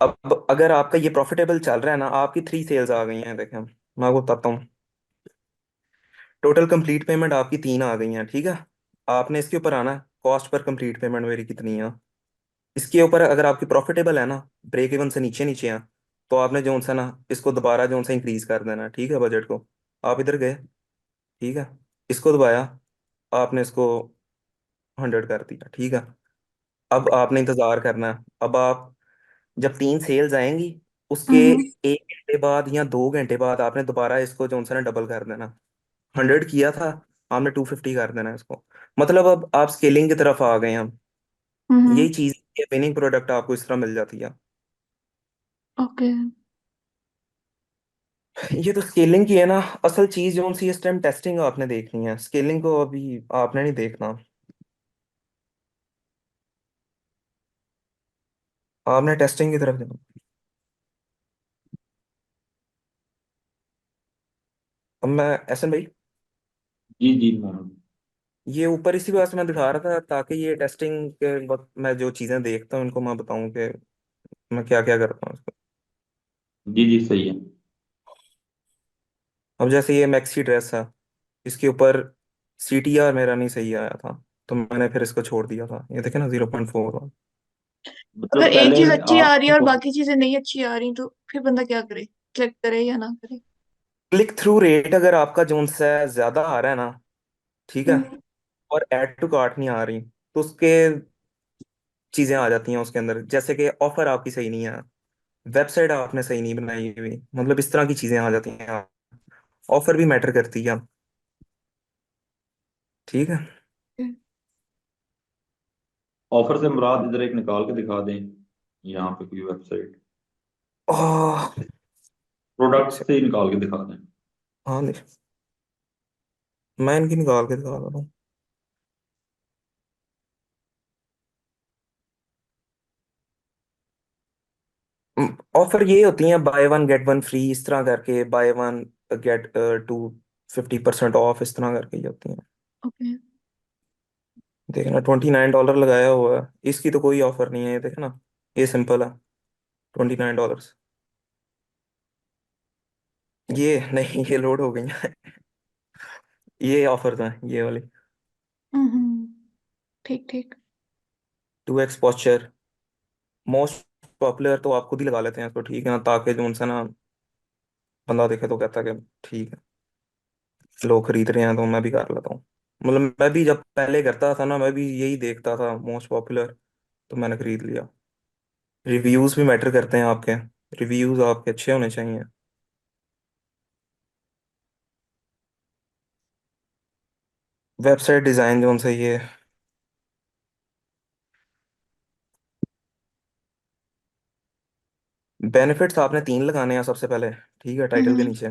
अब अगर आपका ये प्रॉफिटेबल चल रहा है ना, आपकी 3 सेल्स आ गई हैं, देखें मैं आपको बताता हूँ। टोटल कंप्लीट पेमेंट आपकी 3 आ गई हैं, ठीक है। आपने इसके ऊपर आना, कॉस्ट पर कंप्लीट पेमेंट मेरी कितनी है, इसके ऊपर अगर आपकी प्रॉफिटेबल है ना, ब्रेक इवन से नीचे नीचे है, तो आपने जो सा ना इसको दोबारा जो सा इंक्रीज कर देना, ठीक है, बजट को। आप इधर गए, ठीक है, इसको दबाया, आपने इसको 100 कर दिया, ठीक है। अब आपने इंतजार करना है। अब आप जब 3 सेल्स आएंगी, उसके हम्म। 1 घंटे बाद या 2 घंटे बाद आपने दोबारा इसको जो सा ना डबल कर देना। 100 किया था, आपने 250 कर देना इसको। मतलब अब आप स्केलिंग की तरफ आ गए हैं। हम्म। यही चीज, विनिंग प्रोडक्ट आपको इस तरह मिल जाती है। ओके। ये तो स्केलिंग की है ना, असल चीज जो सी इस टाइम टेस्टिंग आपने देखनी है, स्केलिंग को अभी आपने नहीं देखना। आपने टेस्टिंग की तरफ जाना। अब मैं एहसन भाई, जी जी मोहम्मद। ये ऊपर इसी वजह से मैं दिखा रहा था, ताकि ये टेस्टिंग के वक्त मैं जो चीजें देखता हूँ उनको मैं बताऊं कि मैं क्या क्या करता हूँ इसको। जी जी सही है। अब जैसे ये मैक्सी ड्रेस है, इसके ऊपर CTR मेरा नहीं सही आया था, तो मैंने फिर इसको छोड़ दिया था। ये देखे ना, 0.4। अगर मतलब एक पहले चीज अच्छी आ रही है और आप बाकी चीजें नहीं अच्छी आ रही, तो फिर बंदा क्या करे? क्लिक करे या ना करे? क्लिक थ्रू रेट अगर आपका जोन सा ज्यादा आ रहा है ना, ठीक है, हम्म। और ऐड टू कार्ट नहीं आ रही, तो उसके चीजें आ जाती हैं उसके अंदर, जैसे कि ऑफर आपकी सही नहीं है, वेबसाइट आपने सही नहीं बनाई हुई, मतलब इस तरह की चीजें आ जाती हैं। ऑफर भी मैटर करती है, ठीक है। ऑफर से मुराद इधर एक निकाल के दिखा दें, यहाँ पे कोई वेबसाइट ओह, एक प्रोडक्ट से सेकंड। ही निकाल के दिखा दें। हाँ नहीं, मैं इनकी निकाल के दिखा रहा हूँ। ऑफर ये होती हैं, buy one get one free, इस तरह करके, buy one get two 50% off, इस तरह करके ये होती हैं। ओके। देखना, $29 लगाया हुआ है, इसकी तो कोई ऑफर नहीं है, ये देखना, ये सिंपल है, $29। ये नहीं, ये लोड हो गई है। ये ऑफर था, ये वाली। हम्म। ठीक ठीक। 2x पॉस्चर, मोस्ट पॉपुलर, तो आप खुद ही लगा लेते हैं इसको, ठीक है ना, ताकि जो उनसे ना बंदा देखे तो कहता है कि ठीक है, लोग खरीद रहे हैं तो मैं भी कर लेता हूँ। मतलब मैं भी जब पहले करता था ना, मैं भी यही देखता था मोस्ट पॉपुलर, तो मैंने खरीद लिया। रिव्यूज भी मैटर करते हैं आपके, रिव्यूज आपके अच्छे होने चाहिए। वेबसाइट डिजाइन जो उनसे ये बेनिफिट्स आपने 3 लगाने हैं सबसे पहले, ठीक है, टाइटल के हम्म। नीचे।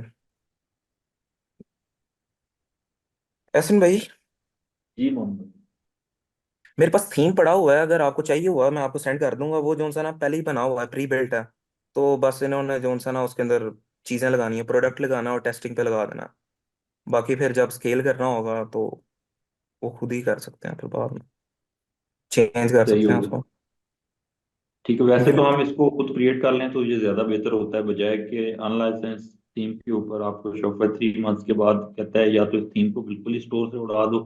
एहसन भाई, जी मोहम्मद। मेरे पास थीम पड़ा हुआ है, अगर आपको चाहिए हुआ मैं आपको सेंड कर दूंगा, वो जो सा ना पहले ही बना हुआ है, प्री बिल्ट है। तो बस इन्होंने जो सा ना उसके अंदर चीजें लगानी है, प्रोडक्ट लगाना और टेस्टिंग पे लगा देना। बाकी फिर जब स्केल करना होगा तो वो खुद ही कर सकते हैं, फिर बाद में चेंज कर सही सकते हैं होगा। उसको। ठीक है, वैसे तो क्योंकि हम इसको खुद क्रिएट कर लें तो ये ज्यादा बेहतर होता है, बजाय कि अनलाइसेंस थीम के ऊपर आपको शॉपify 3 मंथ्स के बाद कहता है या तो इस थीम को बिल्कुल ही स्टोर से उड़ा दो,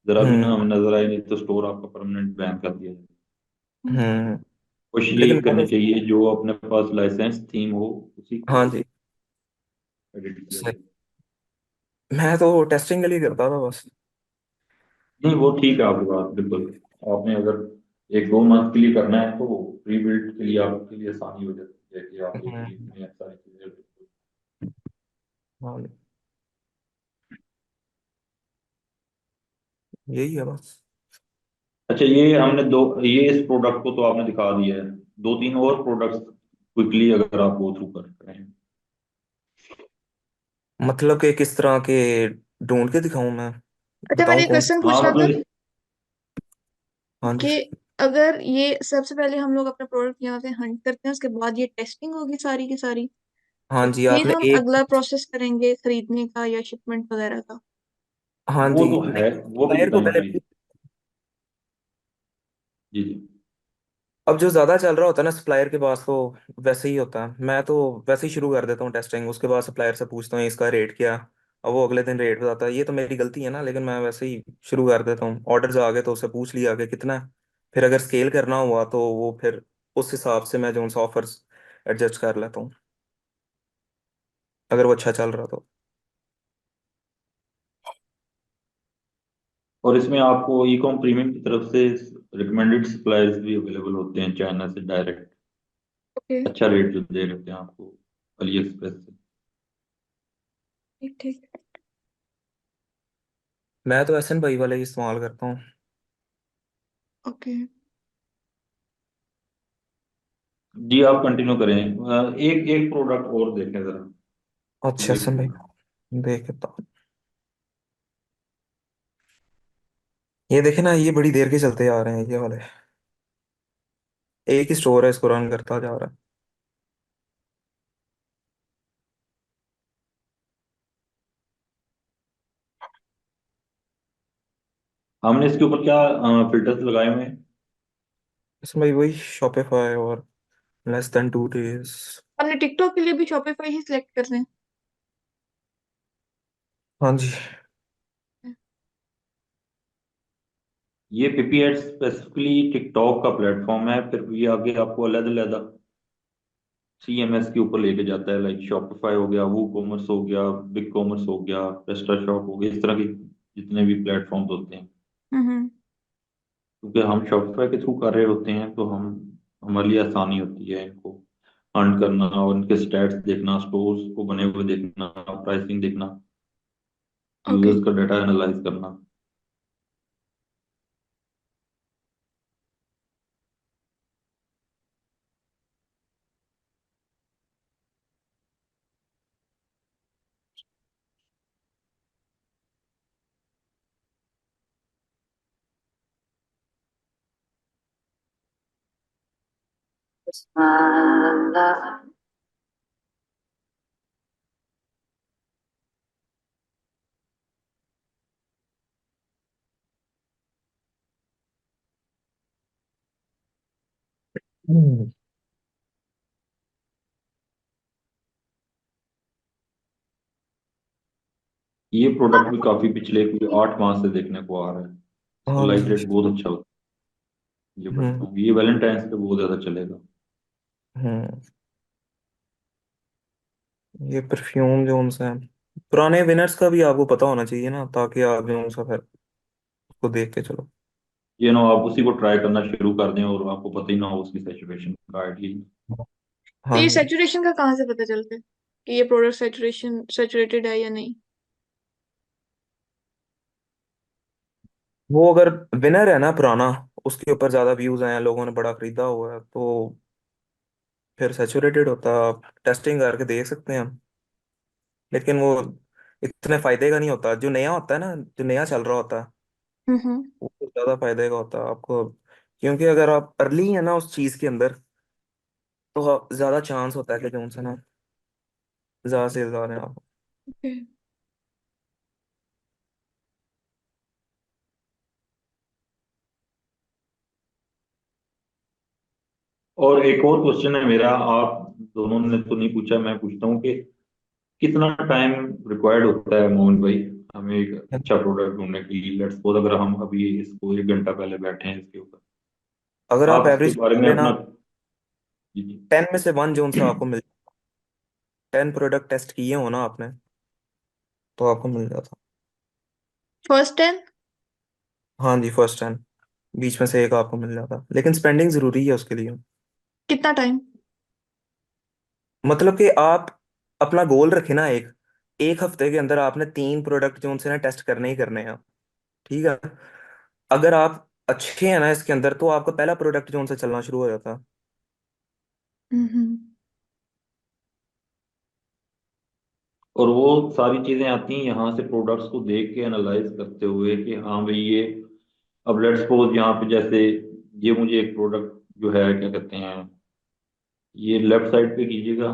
जरा भी ना हम्म हमें नजर आए, नहीं तो स्टोर आपका परमानेंट बैन कर दिया जाए। हम्म। हम्म कोशिश लेकिन यही मैं करनी तो चाहिए जो अपने पास लाइसेंस थीम हो उसी को हाँ जी, एडिट किया सही। जाए। मैं तो टेस्टिंग के लिए करता था बस। नहीं वो ठीक है आपकी बात बिल्कुल। आपने अगर 1-2 मंथ के लिए करना है तो प्री बिल्ड के लिए आपके लिए आसानी हो जाती है कि आप हम्म, देखिए इतनी सारी चीजें। हाँ, यही है बस। अच्छा ये हमने दो, ये इस प्रोडक्ट को तो आपने दिखा दिया है, 2-3 और प्रोडक्ट्स क्विकली अगर आप गो थ्रू कर रहे हैं। मतलब कि किस तरह के ढूंढ के दिखाऊं मैं, अच्छा, मैंने बताऊं एक कौन। क्वेश्चन हाँ पूछना था मतलब हाँ जी। कि अगर ये सबसे पहले हम लोग अपना प्रोडक्ट यहाँ से हंट करते हैं, उसके बाद ये टेस्टिंग होगी सारी की सारी, हाँ जी, फिर आपने हम एक। अगला प्रोसेस करेंगे खरीदने का या शिपमेंट वगैरह का। हाँ वो जी, तो है, वो भी सप्लायर को बताएंगे। पहले। जी जी। अब जो ज्यादा चल रहा होता है ना सप्लायर के पास, तो वैसे ही होता है। मैं तो वैसे ही शुरू कर देता हूँ टेस्टिंग, उसके बाद सप्लायर से पूछता हूँ इसका रेट क्या। अब वो अगले दिन रेट बताता है, ये तो मेरी गलती है ना, लेकिन मैं वैसे ही शुरू कर देता हूँ। ऑर्डर्स आ गए तो उससे पूछ लिया कि कितना है। फिर अगर स्केल करना हुआ तो वो फिर उस हिसाब से मैं जो उनसे ऑफर्स एडजस्ट कर लेता हूँ, अगर वो अच्छा चल रहा तो। और इसमें आपको ई कॉम प्रीमियम की तरफ से रिकमेंडेड सप्लायर्स भी अवेलेबल होते हैं चाइना से डायरेक्ट, ओके। अच्छा रेट जो दे रहे हैं आपको अली एक्सप्रेस से। ठीक ठीक। मैं तो एस एन भाई वाले ही इस्तेमाल करता हूँ। ओके। जी आप कंटिन्यू करें। एक एक प्रोडक्ट और देखें जरा। अच्छा ये एस एन भाई, देखता हूँ। ये देखे ना, ये बड़ी देर के चलते आ रहे हैं ये वाले। एक ही स्टोर है, इसको रन करता जा रहा है। हमने इसके ऊपर क्या फिल्टर्स लगाए हुए हैं? इसमें भाई वही शॉपिफाई और less than 2 days। हमने टिकटॉक के लिए भी शॉपिफाई ही सिलेक्ट करना है? हाँ जी। ये पीपी एड्स स्पेसिफिकली टिकटॉक का प्लेटफॉर्म है, फिर ये आगे आपको अलग अलग सीएमएस के ऊपर लेके जाता है, लाइक शॉपिफाई हो गया, वो कॉमर्स हो गया, बिग कॉमर्स हो गया, प्रेस्टाशॉप हो गया, इस तरह के जितने भी प्लेटफॉर्म्स होते हैं। हम्म। क्योंकि हम शॉपिफाई के थ्रू कर रहे होते हैं तो हम हमारे लिए आसानी होती है इनको फंड करना और इनके स्टैट्स देखना, स्टोर्स को बने हुए देखना, प्राइसिंग देखना, ओके। यूजर्स का डाटा एनालाइज करना। हम्म। ये प्रोडक्ट भी काफी पिछले कोई 8 माह से देखने को आ रहा है, इसका हाँ लाइक जी। रेट बहुत अच्छा होता है। ये हम्म। प्लेटफॉर्म ये वैलेंटाइंस पे बहुत ज्यादा चलेगा। हम्म। ये परफ्यूम जो उनसे है, पुराने विनर्स का भी आपको पता होना चाहिए ना, ताकि आप जो उनसे फिर उसको देख के चलो। ये ना आप उसी को ट्राई करना शुरू कर दें और आपको पता ही ना हो उसकी सैचुरेशन का आइडिया। तो हाँ ये जी। सैचुरेशन का कहाँ से पता चलता है कि ये प्रोडक्ट सैचुरेटेड है या नहीं? वो अगर विनर है ना पुराना, उसके ऊपर ज्यादा व्यूज आए हैं, लोगों ने बड़ा खरीदा हुआ है, तो फिर सैचुरेटेड होता है। आप टेस्टिंग करके देख सकते हैं हम। लेकिन वो इतने फायदे का नहीं होता। जो नया होता है ना, जो नया चल रहा होता है, हम्म। वो तो ज्यादा फायदे का होता है आपको। क्योंकि अगर आप अर्ली है ना उस चीज के अंदर, तो ज्यादा चांस होता है कि जो उनसे ना ज्यादा से ज्यादा आप। ओके। और एक और क्वेश्चन है मेरा, आप दोनों ने तो नहीं पूछा, मैं पूछता हूँ कि कितना टाइम रिक्वायर्ड होता है मोहन भाई हमें एक अच्छा प्रोडक्ट ढूंढने के लिए? लेट्स सपोज अगर हम अभी इसको 1 घंटा पहले बैठे हैं इसके ऊपर, अगर आप आप इसके एवरेज बारे में लेना, अपना। जी जी। 10 में से 1 जोन से आपको मिल, 10 प्रोडक्ट टेस्ट किए हो ना आपने, तो आपको मिल जाता। फर्स्ट 10? हाँ जी, फर्स्ट 10 बीच में से एक आपको मिल जाता, लेकिन स्पेंडिंग जरूरी है उसके लिए। कितना टाइम? मतलब कि आप अपना गोल रखे ना, एक एक हफ्ते के अंदर आपने 3 प्रोडक्ट जो उनसे ना टेस्ट करने ही करने हैं। ठीक है, अगर आप अच्छे हैं ना इसके अंदर, तो आपका पहला प्रोडक्ट जो उनसे चलना शुरू हो जाता है। हम्म। और वो सारी चीजें आती हैं यहाँ से प्रोडक्ट्स को देख के एनालाइज करते हुए कि हाँ भाई ये, अब लेट्स सपोज यहाँ पे जैसे ये मुझे एक प्रोडक्ट जो है क्या कहते हैं, ये लेफ्ट साइड पे कीजिएगा।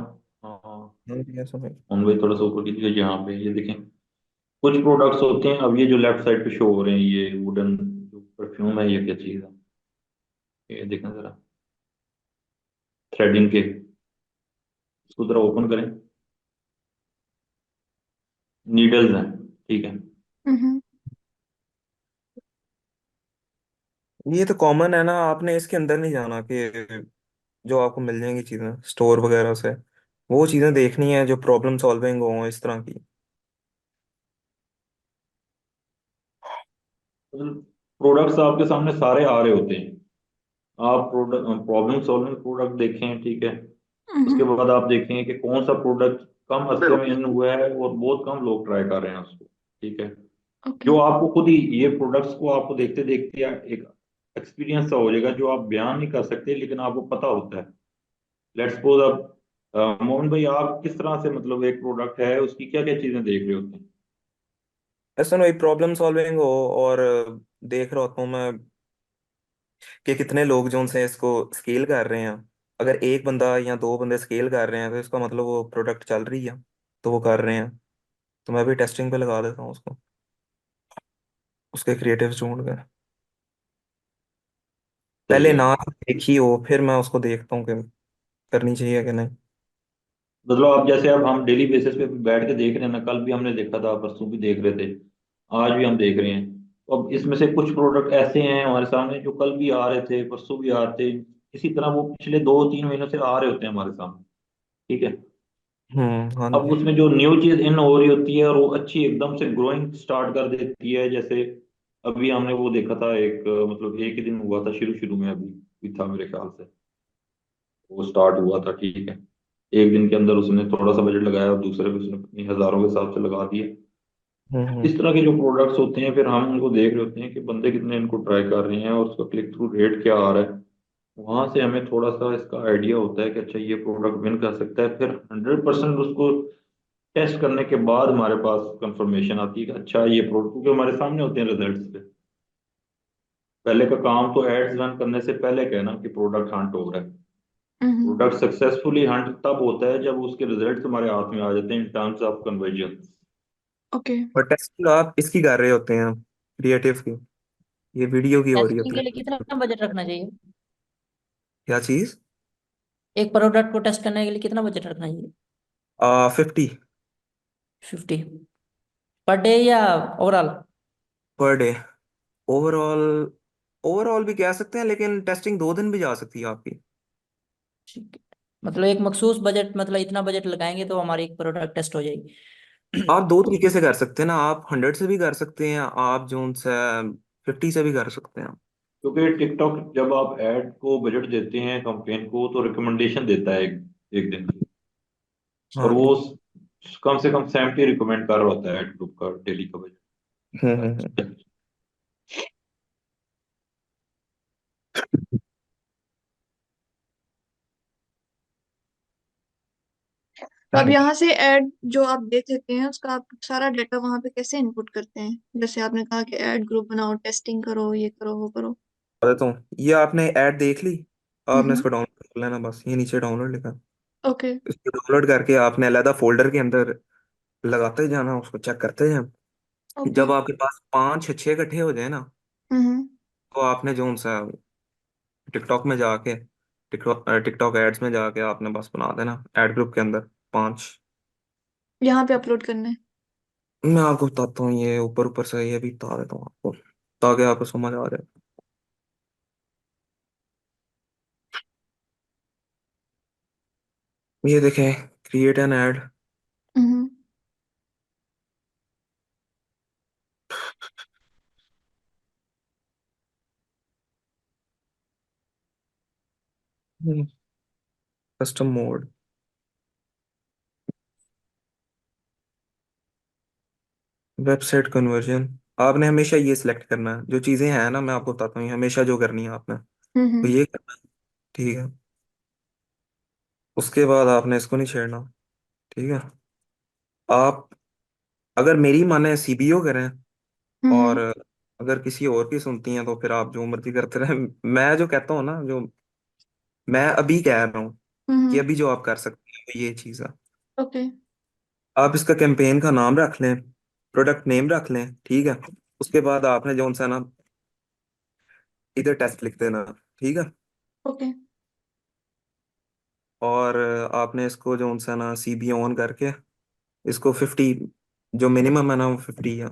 हाँ, हाँ जी, ऐसा है। ऑन भाई थोड़ा सा ऊपर कीजिएगा, यहाँ पे ये देखें, कुछ प्रोडक्ट्स होते हैं। अब ये जो लेफ्ट साइड पे शो हो रहे हैं, ये वुडन जो परफ्यूम है, ये क्या चीज़ है, ये देखें जरा, थ्रेडिंग के, इसको जरा ओपन करें, नीडल्स हैं, ठीक है। हम्म। ये तो कॉमन है ना, आपने इसके अंदर नहीं जाना कि जो आपको मिल जाएंगी चीजें स्टोर वगैरह से, वो चीजें देखनी है जो प्रॉब्लम सॉल्विंग हो इस तरह की। प्रोडक्ट्स आपके सामने सारे आ रहे होते हैं, आप प्रोडक्ट प्रॉब्लम सॉल्विंग प्रोडक्ट देखें, ठीक है। उसके बाद आप देखें कि कौन सा प्रोडक्ट कम अरसे में इन हुआ है और बहुत कम लोग ट्राई कर रहे हैं उसको, ठीक है। ओके। जो आपको खुद ही ये प्रोडक्ट्स को आपको देखते देखते एक एक्सपीरियंस सा हो जाएगा, जो आप बयान नहीं कर सकते लेकिन आपको पता होता है। लेट्स सपोज अब मोहन भाई, आप किस तरह से मतलब एक प्रोडक्ट है उसकी क्या क्या चीजें देख रहे होते हैं? ऐसा नहीं प्रॉब्लम सॉल्विंग हो, और देख रहा होता हूँ मैं कि कितने लोग जो उनसे इसको स्केल कर रहे हैं। अगर एक बंदा या 2 बंदे स्केल कर रहे हैं, तो इसका मतलब वो प्रोडक्ट चल रही है, तो वो कर रहे हैं। तो मैं भी टेस्टिंग पे लगा देता हूँ उसको, उसके क्रिएटिव ढूंढ के। सही पहले है। ना देखी हो, फिर मैं उसको देखता हूँ कि करनी चाहिए कि नहीं। मतलब आप जैसे अब हम डेली बेसिस पे बैठ के देख रहे हैं ना, कल भी हमने देखा था, परसों भी देख रहे थे, आज भी हम देख रहे हैं। तो अब इसमें से कुछ प्रोडक्ट ऐसे हैं हमारे सामने जो कल भी आ रहे थे, परसों भी आ रहे थे, इसी तरह वो पिछले 2-3 महीनों से आ रहे होते हैं हमारे सामने, ठीक है। हाँ अब जी। उसमें जो न्यू चीज इन हो रही होती है और वो अच्छी एकदम से ग्रोइंग स्टार्ट कर देती है, जैसे अभी हमने वो देखा था एक मतलब एक ही दिन हुआ था शुरू शुरू में, अभी भी था मेरे ख्याल से, वो स्टार्ट हुआ था, ठीक है। एक दिन के अंदर उसने थोड़ा सा बजट लगाया और दूसरे पे उसने अपनी हजारों के हिसाब से लगा दिए। हम्म। इस तरह के जो प्रोडक्ट्स होते हैं, फिर हम उनको देख रहे होते हैं कि बंदे कितने इनको ट्राई कर रहे हैं और उसका क्लिक थ्रू रेट क्या आ रहा है। वहां से हमें थोड़ा सा इसका आइडिया होता है कि अच्छा ये प्रोडक्ट विन कर सकता है। फिर 100% उसको टेस्ट करने के बाद हमारे पास कंफर्मेशन आती है कि अच्छा ये प्रोडक्ट, क्योंकि हमारे सामने होते हैं रिजल्ट्स पे। पहले का काम तो एड्स रन करने से पहले कहना कि प्रोडक्ट हंट हो रहा है। हम्म। प्रोडक्ट सक्सेसफुली हंट तब होता है जब उसके रिजल्ट्स हमारे हाथ में आ जाते हैं in terms of conversion. Okay. और टेस्टिंग आप इसकी कर रहे होते हैं, क्रिएटिव की, ये वीडियो की हो रही टेस्टिंग होती के लिए है। कितना बजट रखना चाहिए? क्या चीज? एक प्रोडक्ट को टेस्ट करने के लिए कितना बजट रखना चाहिए? 50 50 पर डे या overall? Per day. Overall, overall भी कह सकते हैं, लेकिन टेस्टिंग 2 दिन भी जा सकती है आपकी। ठीक है, मतलब एक मखसूस बजट, मतलब इतना बजट लगाएंगे तो हमारी एक प्रोडक्ट टेस्ट हो जाएगी। आप 2 तरीके से कर सकते हैं ना, आप 100 से भी कर सकते हैं, आप जो से 50 से भी कर सकते हैं। क्योंकि टिकटॉक जब आप ऐड को बजट देते हैं कंपेन को, तो रिकमेंडेशन देता है एक एक दिन की, और हाँ वो जी। कम से कम 70 रिकमेंड कर रहा होता है ऐड ग्रुप का डेली का हम्म। बजट। तो अब यहाँ से ऐड जो आप देख लेते हैं उसका आप सारा डाटा वहां पे कैसे इनपुट करते हैं? जैसे आपने कहा कि ऐड ग्रुप बनाओ, टेस्टिंग करो, ये करो, वो करो। बता देता हूँ, ये आपने ऐड देख ली, आपने हम्म। इसको डाउनलोड कर लेना, बस ये नीचे डाउनलोड लिखा, ओके। इसको डाउनलोड करके आपने अलग फोल्डर के अंदर लगाते जाना, उसको चेक करते जाना। ओके। जब आपके पास 5 6 इकट्ठे हो जाए ना, हम्म। तो आपने जो सा टिकटॉक में जाके, टिकटॉक टिकटॉक एड्स में जाके आपने बस बना देना एड ग्रुप के अंदर 5। यहाँ पे अपलोड करना है? मैं आपको बताता हूँ, ये ऊपर ऊपर से ये भी बता देता हूँ आपको, ताकि आपको समझ आ जाए। ये देखें, create an add. Hmm custom mode. Website conversion. आपने हमेशा ये सिलेक्ट करना है, जो चीजें हैं ना, मैं आपको बताता हूँ, ये हमेशा जो करनी है आपने, तो हम्म ये करना है। ठीक है। उसके बाद आपने इसको नहीं छेड़ना। ठीक है। आप अगर मेरी माने सीबीओ करें, और हम्म अगर किसी और की सुनती हैं तो फिर आप जो मर्जी करते रहे। मैं जो कहता हूँ ना, जो मैं अभी कह रहा हूँ कि हम्म अभी जो आप कर सकते हैं वो ये चीज़ है। ओके आप इसका कैंपेन का नाम रख लें, प्रोडक्ट नेम रख लें। ठीक है। उसके बाद आपने जो सा ना इधर टेस्ट लिख देना। ठीक है। ओके और आपने इसको जो सा ना सीबी ऑन करके इसको 50, जो मिनिमम है ना वो 50 है।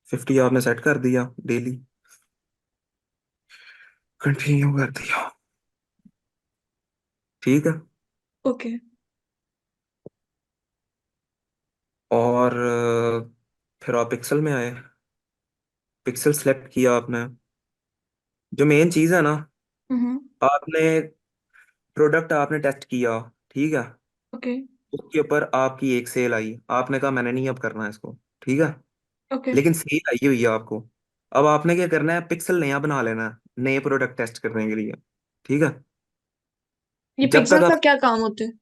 50 आपने सेट कर दिया डेली। कंटिन्यू कर दिया। ठीक है। ओके और फिर आप पिक्सल में आए, पिक्सल सेलेक्ट किया आपने। जो मेन चीज़ है ना, हम्म आपने प्रोडक्ट आपने टेस्ट किया। ठीक है। ओके उसके ऊपर आपकी एक सेल आई, आपने कहा मैंने नहीं अब करना है इसको। ठीक है। ओके लेकिन सेल आई हुई है आपको। अब आपने क्या करना है, पिक्सल नया बना लेना है नए प्रोडक्ट टेस्ट करने के लिए। ठीक है। ये जब तक पिक्सल का आप क्या काम होता है?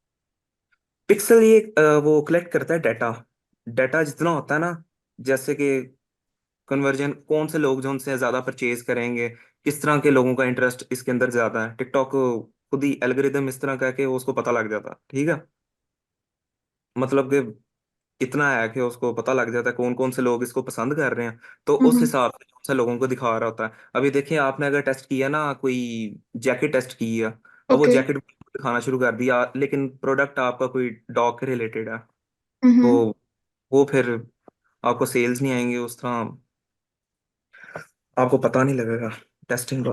पिक्सल ये वो कलेक्ट करता है डाटा। डाटा जितना होता है ना, जैसे कि कन्वर्जन, कौन से लोग जो उनसे ज्यादा परचेज करेंगे, किस तरह के लोगों का इंटरेस्ट इसके अंदर ज्यादा है। टिकटॉक खुद ही एल्गोरिदम इस तरह का है कि वो उसको पता लग जाता है। ठीक है। मतलब कि इतना है कि उसको पता लग जाता है कौन कौन से लोग इसको पसंद कर रहे हैं, तो उस हम्म हिसाब से कौन से लोगों को दिखा रहा होता है। अभी देखिए, आपने अगर टेस्ट किया ना, कोई जैकेट टेस्ट की है, अब वो ओके जैकेट दिखाना शुरू कर दिया, लेकिन प्रोडक्ट आपका कोई डॉग के रिलेटेड है, हम्म तो वो फिर आपको सेल्स नहीं आएंगे उस तरह, आपको पता नहीं लगेगा टेस्टिंग का,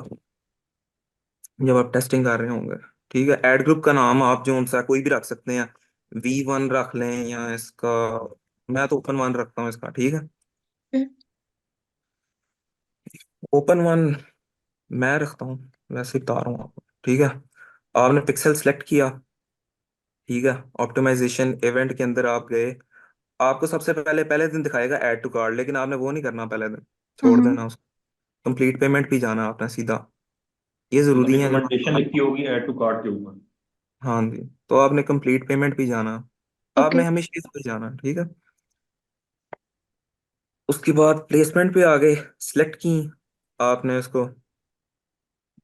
जब आप टेस्टिंग कर रहे होंगे। ठीक है। एड ग्रुप का नाम आप जो सा कोई भी रख सकते हैं, V1 रख लें, या इसका, मैं तो ओपन वन रखता हूँ इसका। ठीक है। ओपन वन मैं रखता हूँ, वैसे ही बता रहा हूँ आपको। ठीक है। आपने पिक्सल सेलेक्ट किया। ठीक है। ऑप्टिमाइजेशन इवेंट के अंदर आप गए। आपको सबसे पहले पहले दिन दिखाएगा ऐड टू कार्ड, लेकिन आपने वो नहीं करना पहले दिन, छोड़ हम्म देना उसको। कंप्लीट पेमेंट भी जाना आपने सीधा। ये मतलब जरूरी है जब रिकमेंडेशन लिखी होगी ऐड टू कार्ट के ऊपर। हाँ जी, तो आपने कंप्लीट पेमेंट भी जाना। ओके आपने हमेशा इस पे जाना। ठीक है। उसके बाद प्लेसमेंट पे आ गए, सिलेक्ट की आपने उसको।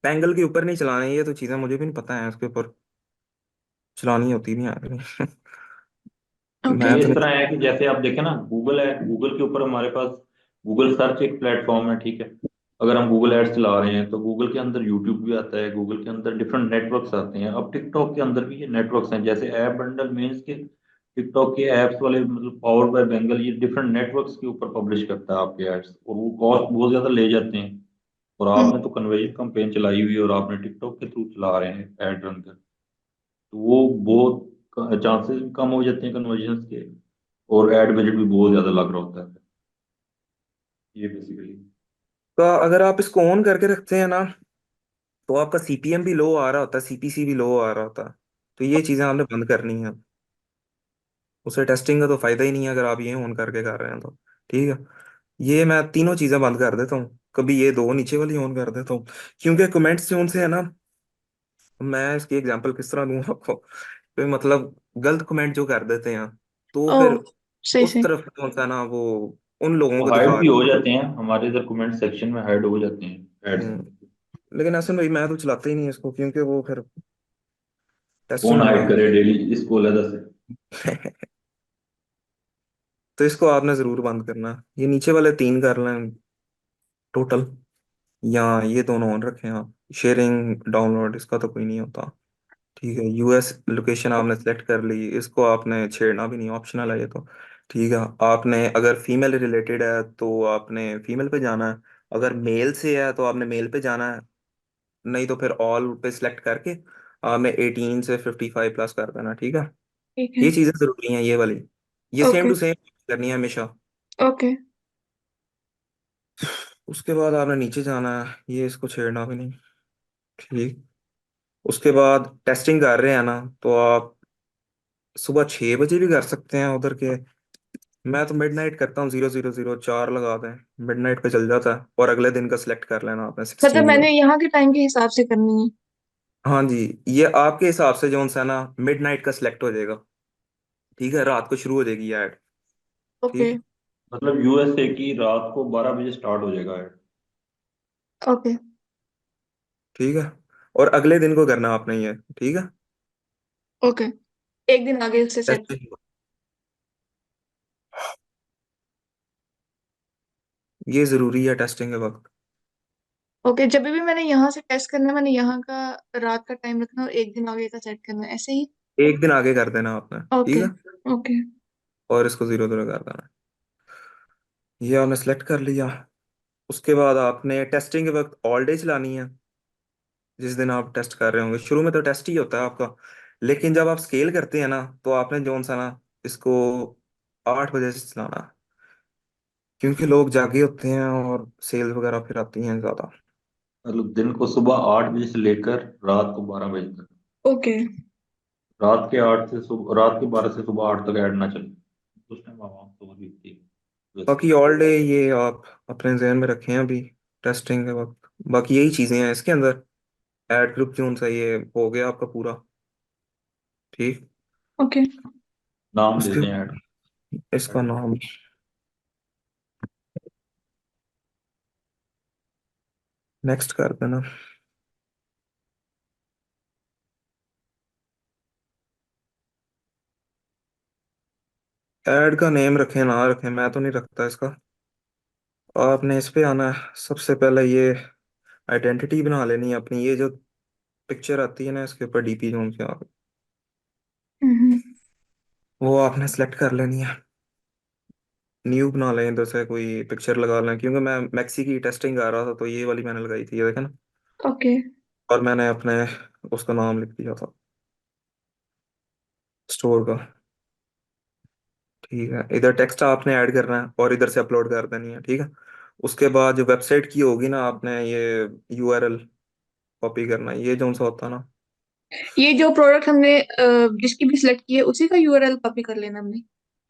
पैंगल के ऊपर नहीं चलाना है, ये तो चीज़ें मुझे भी नहीं पता है, उसके ऊपर चलानी होती नहीं है। ओके मैं ये तो इस नहीं। तरह है कि जैसे आप देखें ना, गूगल है, गूगल के ऊपर हमारे पास गूगल सर्च एक प्लेटफॉर्म है, ठीक है। अगर हम गूगल एड्स चला रहे हैं तो गूगल के अंदर यूट्यूब भी आता है, गूगल के अंदर डिफरेंट नेटवर्क्स आते हैं। अब टिकटॉक के अंदर भी ये नेटवर्क्स हैं, जैसे ऐप बंडल मीन्स के टिकटॉक के ऐप्स वाले, मतलब पावर्ड बाय बेंगल, ये डिफरेंट नेटवर्क्स के ऊपर पब्लिश करता है आपके एड्स, और वो कॉस्ट बहुत ज्यादा ले जाते हैं। और हम्म आपने तो कन्वर्जन कैंपेन चलाई हुई है और आपने टिकटॉक के थ्रू चला रहे हैं एड रन कर, तो वो बहुत चांसेस भी कम हो जाते हैं कन्वर्जन के, और एड बजट भी बहुत ज्यादा लग रहा होता है। ये बेसिकली। तो अगर आप इसको ऑन करके रखते हैं ना, तो आपका सीपीएम भी लो आ रहा होता है, सीपीसी भी लो आ रहा होता है। तो ये चीज़ें आपने बंद करनी है। उसे टेस्टिंग का तो फायदा ही नहीं है अगर आप ये ऑन करके कर रहे हैं तो। ठीक है। ये मैं तीनों चीज़ें बंद कर देता हूँ, कभी ये दो नीचे वाली ऑन कर देता हूँ, क्योंकि कमेंट्स जो उनसे है ना, मैं इसकी एग्जांपल किस तरह दूं आपको, तो मतलब गलत कमेंट जो कर देते हैं, तो ओ फिर सही उस सही तरफ जो होता है ना, वो उन लोगों वो को हाइड दिखा भी रहा हो जाते हैं, हमारे इधर कमेंट सेक्शन में हाइड हो जाते हैं है। एड्स। लेकिन ऐसे भाई मैं तो चलाता ही नहीं इसको, क्योंकि वो फिर टेस्टिंग कौन में हाइड काम करे डेली इसको अलग से। तो इसको आपने जरूर बंद करना है। ये नीचे वाले तीन कर लें टोटल, या ये दोनों ऑन रखें आप। शेयरिंग डाउनलोड इसका तो कोई नहीं होता। ठीक है। यूएस लोकेशन आपने सेलेक्ट कर ली, इसको आपने छेड़ना भी नहीं, ऑप्शनल है ये तो। ठीक है। आपने अगर फीमेल रिलेटेड है तो आपने फीमेल पे जाना है, अगर मेल से है तो आपने मेल पे जाना है, नहीं तो फिर ऑल पे सिलेक्ट करके आपने 18 से 55 प्लस कर देना, ठीक है। ठीक ये है। चीजें जरूरी हैं, ये वाली, ये सेम ओके। टू सेम करनी है हमेशा। ओके। उसके बाद आपने नीचे जाना है, ये इसको छेड़ना भी नहीं, ठीक। उसके बाद टेस्टिंग कर रहे हैं ना, तो आप सुबह 6 बजे भी कर सकते हैं उधर के। मैं तो मिडनाइट करता हूँ, 0004 लगा दें, मिडनाइट पे चल जाता है, और अगले दिन का सिलेक्ट कर लेना आपने मतलब 16 का। मैंने यहाँ के टाइम के हिसाब से करनी है? हाँ जी, ये आपके हिसाब से जो सा ना मिडनाइट का सिलेक्ट हो जाएगा, ठीक है, रात को शुरू हो जाएगी ऐड, ओके। ठीक। मतलब यूएसए की रात को 12 बजे स्टार्ट हो जाएगा ऐड। ओके। ठीक है, और अगले दिन को करना आपने ये, ठीक है। ओके। एक दिन आगे उससे सेट। टेस्टिंग, ये जरूरी है टेस्टिंग के वक्त। ओके, जब भी मैंने यहाँ से टेस्ट करना है, मैंने यहाँ का रात का टाइम रखना और एक दिन आगे का सेट करना है, ऐसे ही? एक दिन आगे कर देना आपने, ठीक ओके। है, ओके। और इसको 00 कर देना। ये आपने सेलेक्ट कर लिया। उसके बाद आपने टेस्टिंग के वक्त ऑल डे चलानी है, जिस दिन आप टेस्ट कर रहे होंगे। शुरू में तो टेस्ट ही होता है आपका, लेकिन जब आप स्केल करते हैं ना, तो आपने जो सा ना इसको 8 बजे से चलाना है, क्योंकि लोग जागे होते हैं और सेल वगैरह फिर आती हैं ज्यादा। मतलब दिन को सुबह 8 बजे से लेकर रात को 12 बजे तक। ओके। रात के 12 से सुबह 8 तक ऐड ना चले, उस टाइम आवाम तो भी थी वैसे। बाकी ऑल डे ये आप अपने जहन में रखें अभी टेस्टिंग के वक्त। बाकी यही चीजें हैं इसके अंदर। एड ग्रुप जो सा ये हो गया आपका पूरा, ठीक। ओके। नाम उसके देते हैं ऐड। इसका नाम नेक्स्ट कर देना। ऐड का नेम रखें ना रखें, मैं तो नहीं रखता इसका। आपने इस पे आना है, सबसे पहले ये आइडेंटिटी बना लेनी है अपनी। ये जो पिक्चर आती है ना इसके ऊपर डीपी जोन के, हम्म। वो आपने सेलेक्ट कर लेनी है। न्यू बना लें, इधर से कोई पिक्चर लगा लें, क्योंकि मैं मैक्सी की टेस्टिंग कर रहा था, तो ये वाली मैंने लगाई थी, ये देखें ना। ओके। और मैंने अपने उसका नाम लिख दिया था स्टोर का, ठीक है। इधर टेक्स्ट आपने ऐड करना है और इधर से अपलोड कर देनी है, ठीक है। उसके बाद जो वेबसाइट की होगी ना, आपने ये यूआरएल कॉपी करना है, ये जो सा होता है ना। ये जो प्रोडक्ट हमने जिसकी भी सिलेक्ट की है उसी का यूआरएल कॉपी कर लेना हमने?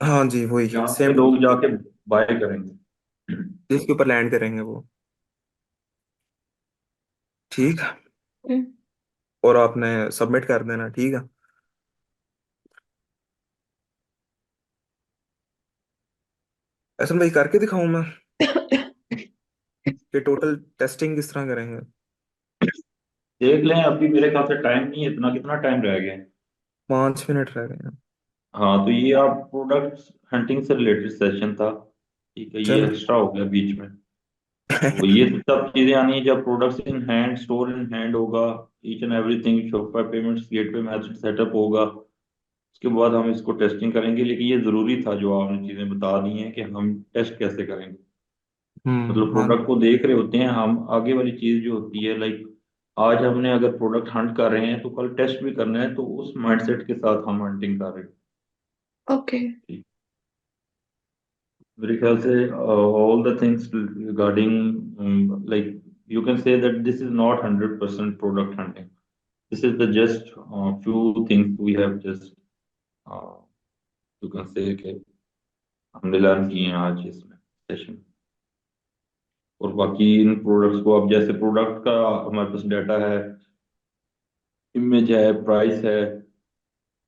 हाँ जी, वही यहाँ पे सेम लोग जाके बाय करेंगे। जिसके ऊपर लैंड करेंगे वो, ठीक है। ओके। और आपने सबमिट कर देना, ठीक है। ऐसा भाई करके दिखाऊं मैं कि टोटल टेस्टिंग किस तरह करेंगे। देख लें, अभी मेरे ख्याल से टाइम नहीं है इतना, कितना टाइम रह गया है? 5 मिनट रह गए हैं। हाँ, तो ये आप प्रोडक्ट हंटिंग से रिलेटेड सेशन था, ठीक है, ये चलो एक्स्ट्रा हो गया बीच में। तो ये सब चीजें आनी है जब products in hand, store in hand होगा, each and everything, Shopify payments gateway method setup होगा, उसके बाद हम इसको टेस्टिंग करेंगे। लेकिन ये जरूरी था जो आपने चीजें बता दी हैं कि हम टेस्ट कैसे करेंगे। मतलब हाँ प्रोडक्ट को देख रहे होते हैं हम, आगे वाली चीज जो होती है लाइक, आज हमने अगर प्रोडक्ट हंट कर रहे हैं तो कल टेस्ट भी करना है, तो उस माइंडसेट के साथ हम हंटिंग कर रहे हैं। ओके। ठीक। मेरे ख्याल से all the things regarding like, you can say that this is not 100% product hunting, this is the just few things we have just, you can say कि हमने लर्न किए हैं आज इसमें सेशन। और बाकी इन प्रोडक्ट्स को, अब जैसे प्रोडक्ट का हमारे पास डाटा है, इमेज है, प्राइस है,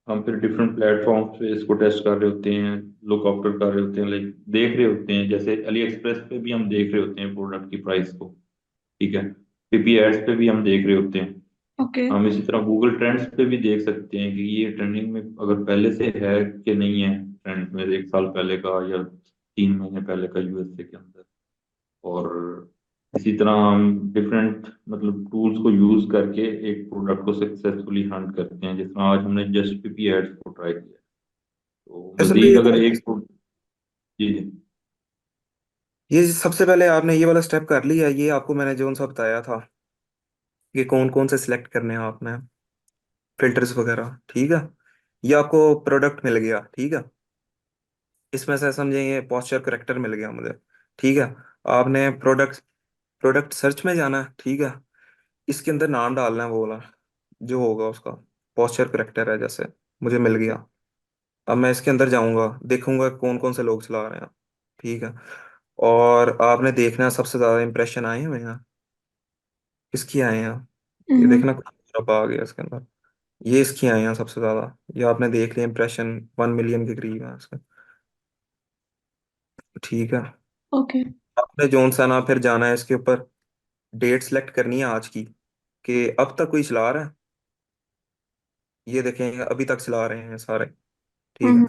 हम फिर डिफरेंट प्लेटफॉर्म्स पे इसको टेस्ट कर रहे होते हैं, लुक आफ्टर कर रहे होते हैं, लाइक देख रहे होते हैं। जैसे अली एक्सप्रेस पे भी हम देख रहे होते हैं प्रोडक्ट की प्राइस को, ठीक है। पीपी एड्स पे भी हम देख रहे होते हैं। ओके। हम इसी तरह गूगल ट्रेंड्स पे भी देख सकते हैं कि ये ट्रेंडिंग में अगर पहले से है कि नहीं है, ट्रेंड में 1 साल पहले का या 3 महीने पहले का यूएसए के अंदर। और इसी तरह हम डिफरेंट मतलब टूल्स को यूज करके एक प्रोडक्ट को सक्सेसफुली हंट करते हैं, जिस तरह आज हमने जस्ट पीपी एड्स को ट्राई किया। तो असल में मजीद अगर एक जी जी। ये सबसे पहले आपने ये वाला स्टेप कर लिया, ये आपको मैंने जो सा बताया था कि कौन कौन से सिलेक्ट करने हैं आपने। फिल्टर्स वगैरह, ठीक है। ये आपको प्रोडक्ट मिल गया, ठीक है। इसमें से समझे ये पोस्चर करेक्टर मिल गया मुझे, ठीक है। आपने प्रोडक्ट प्रोडक्ट सर्च में जाना है, ठीक है। इसके अंदर नाम डालना है वो वाला जो होगा उसका, पोस्चर करेक्टर है जैसे, मुझे मिल गया। अब मैं इसके अंदर जाऊंगा, देखूंगा कौन कौन से लोग चला रहे हैं, ठीक है। और आपने देखना है सबसे ज्यादा इंप्रेशन आए हैं यहाँ, किसकी आए हैं। ये हम्म। देखना अब आ गया इसके अंदर, ये इसकी आए हैं सबसे ज्यादा। ये आपने देख लिया, इंप्रेशन 1 मिलियन के करीब है इसका, ठीक है। ओके। आपने जोन सा ना फिर जाना है इसके ऊपर, डेट सेलेक्ट करनी है आज की, कि अब तक कोई चला रहा है। ये देखें अभी तक चला रहे हैं सारे, ठीक है। हम्म।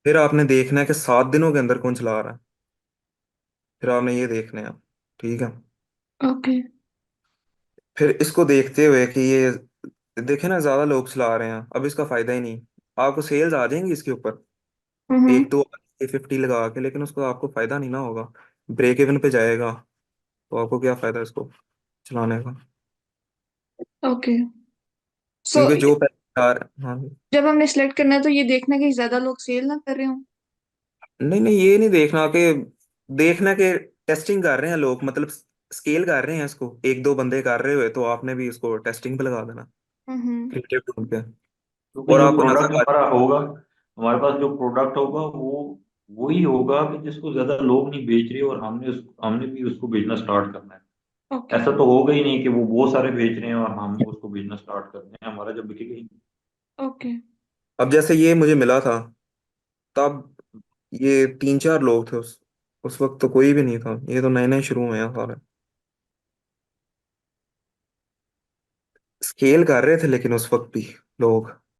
फिर आपने देखना है कि 7 दिनों के अंदर कौन चला रहा है, फिर आपने ये देखना है, ठीक है। ओके। फिर इसको देखते हुए कि ये देखे ना ज्यादा लोग चला रहे हैं, अब इसका फायदा ही नहीं। आपको सेल्स आ जाएंगी इसके ऊपर हम्म। एक दो 50 लगा के, लेकिन उसको आपको फायदा नहीं ना होगा, ब्रेक इवन पे जाएगा। तो आपको क्या फायदा इसको चलाने का, ओके। सो क्योंकि जो पैसे हाँ। जब हमने सेलेक्ट करना है तो ये देखना है कि ज्यादा लोग सेल ना कर रहे हो। नहीं नहीं, ये नहीं देखना कि, देखना कि टेस्टिंग कर रहे हैं लोग, मतलब स्केल कर रहे हैं इसको, एक दो बंदे कर रहे हुए तो आपने भी इसको टेस्टिंग पे लगा देना, हम्म। क्रिएटिव ढूंढ के। क्योंकि और जो आपको प्रोडक्ट नजर आ, हमारा होगा, हमारे पास जो प्रोडक्ट होगा वो वही होगा कि जिसको ज्यादा लोग नहीं बेच रहे, और हमने भी उसको बेचना स्टार्ट करना है। ओके। ऐसा तो होगा ही नहीं कि वो बहुत सारे बेच रहे हैं और हम उसको बेचना स्टार्ट कर दें, हमारा जब बिकेगा ही नहीं। ओके। अब जैसे ये मुझे मिला था तब, ये 3 4 लोग थे उस वक्त तो कोई भी नहीं था, ये तो नए नए शुरू हुए हैं सारे, स्केल कर रहे थे लेकिन उस वक्त भी लोग।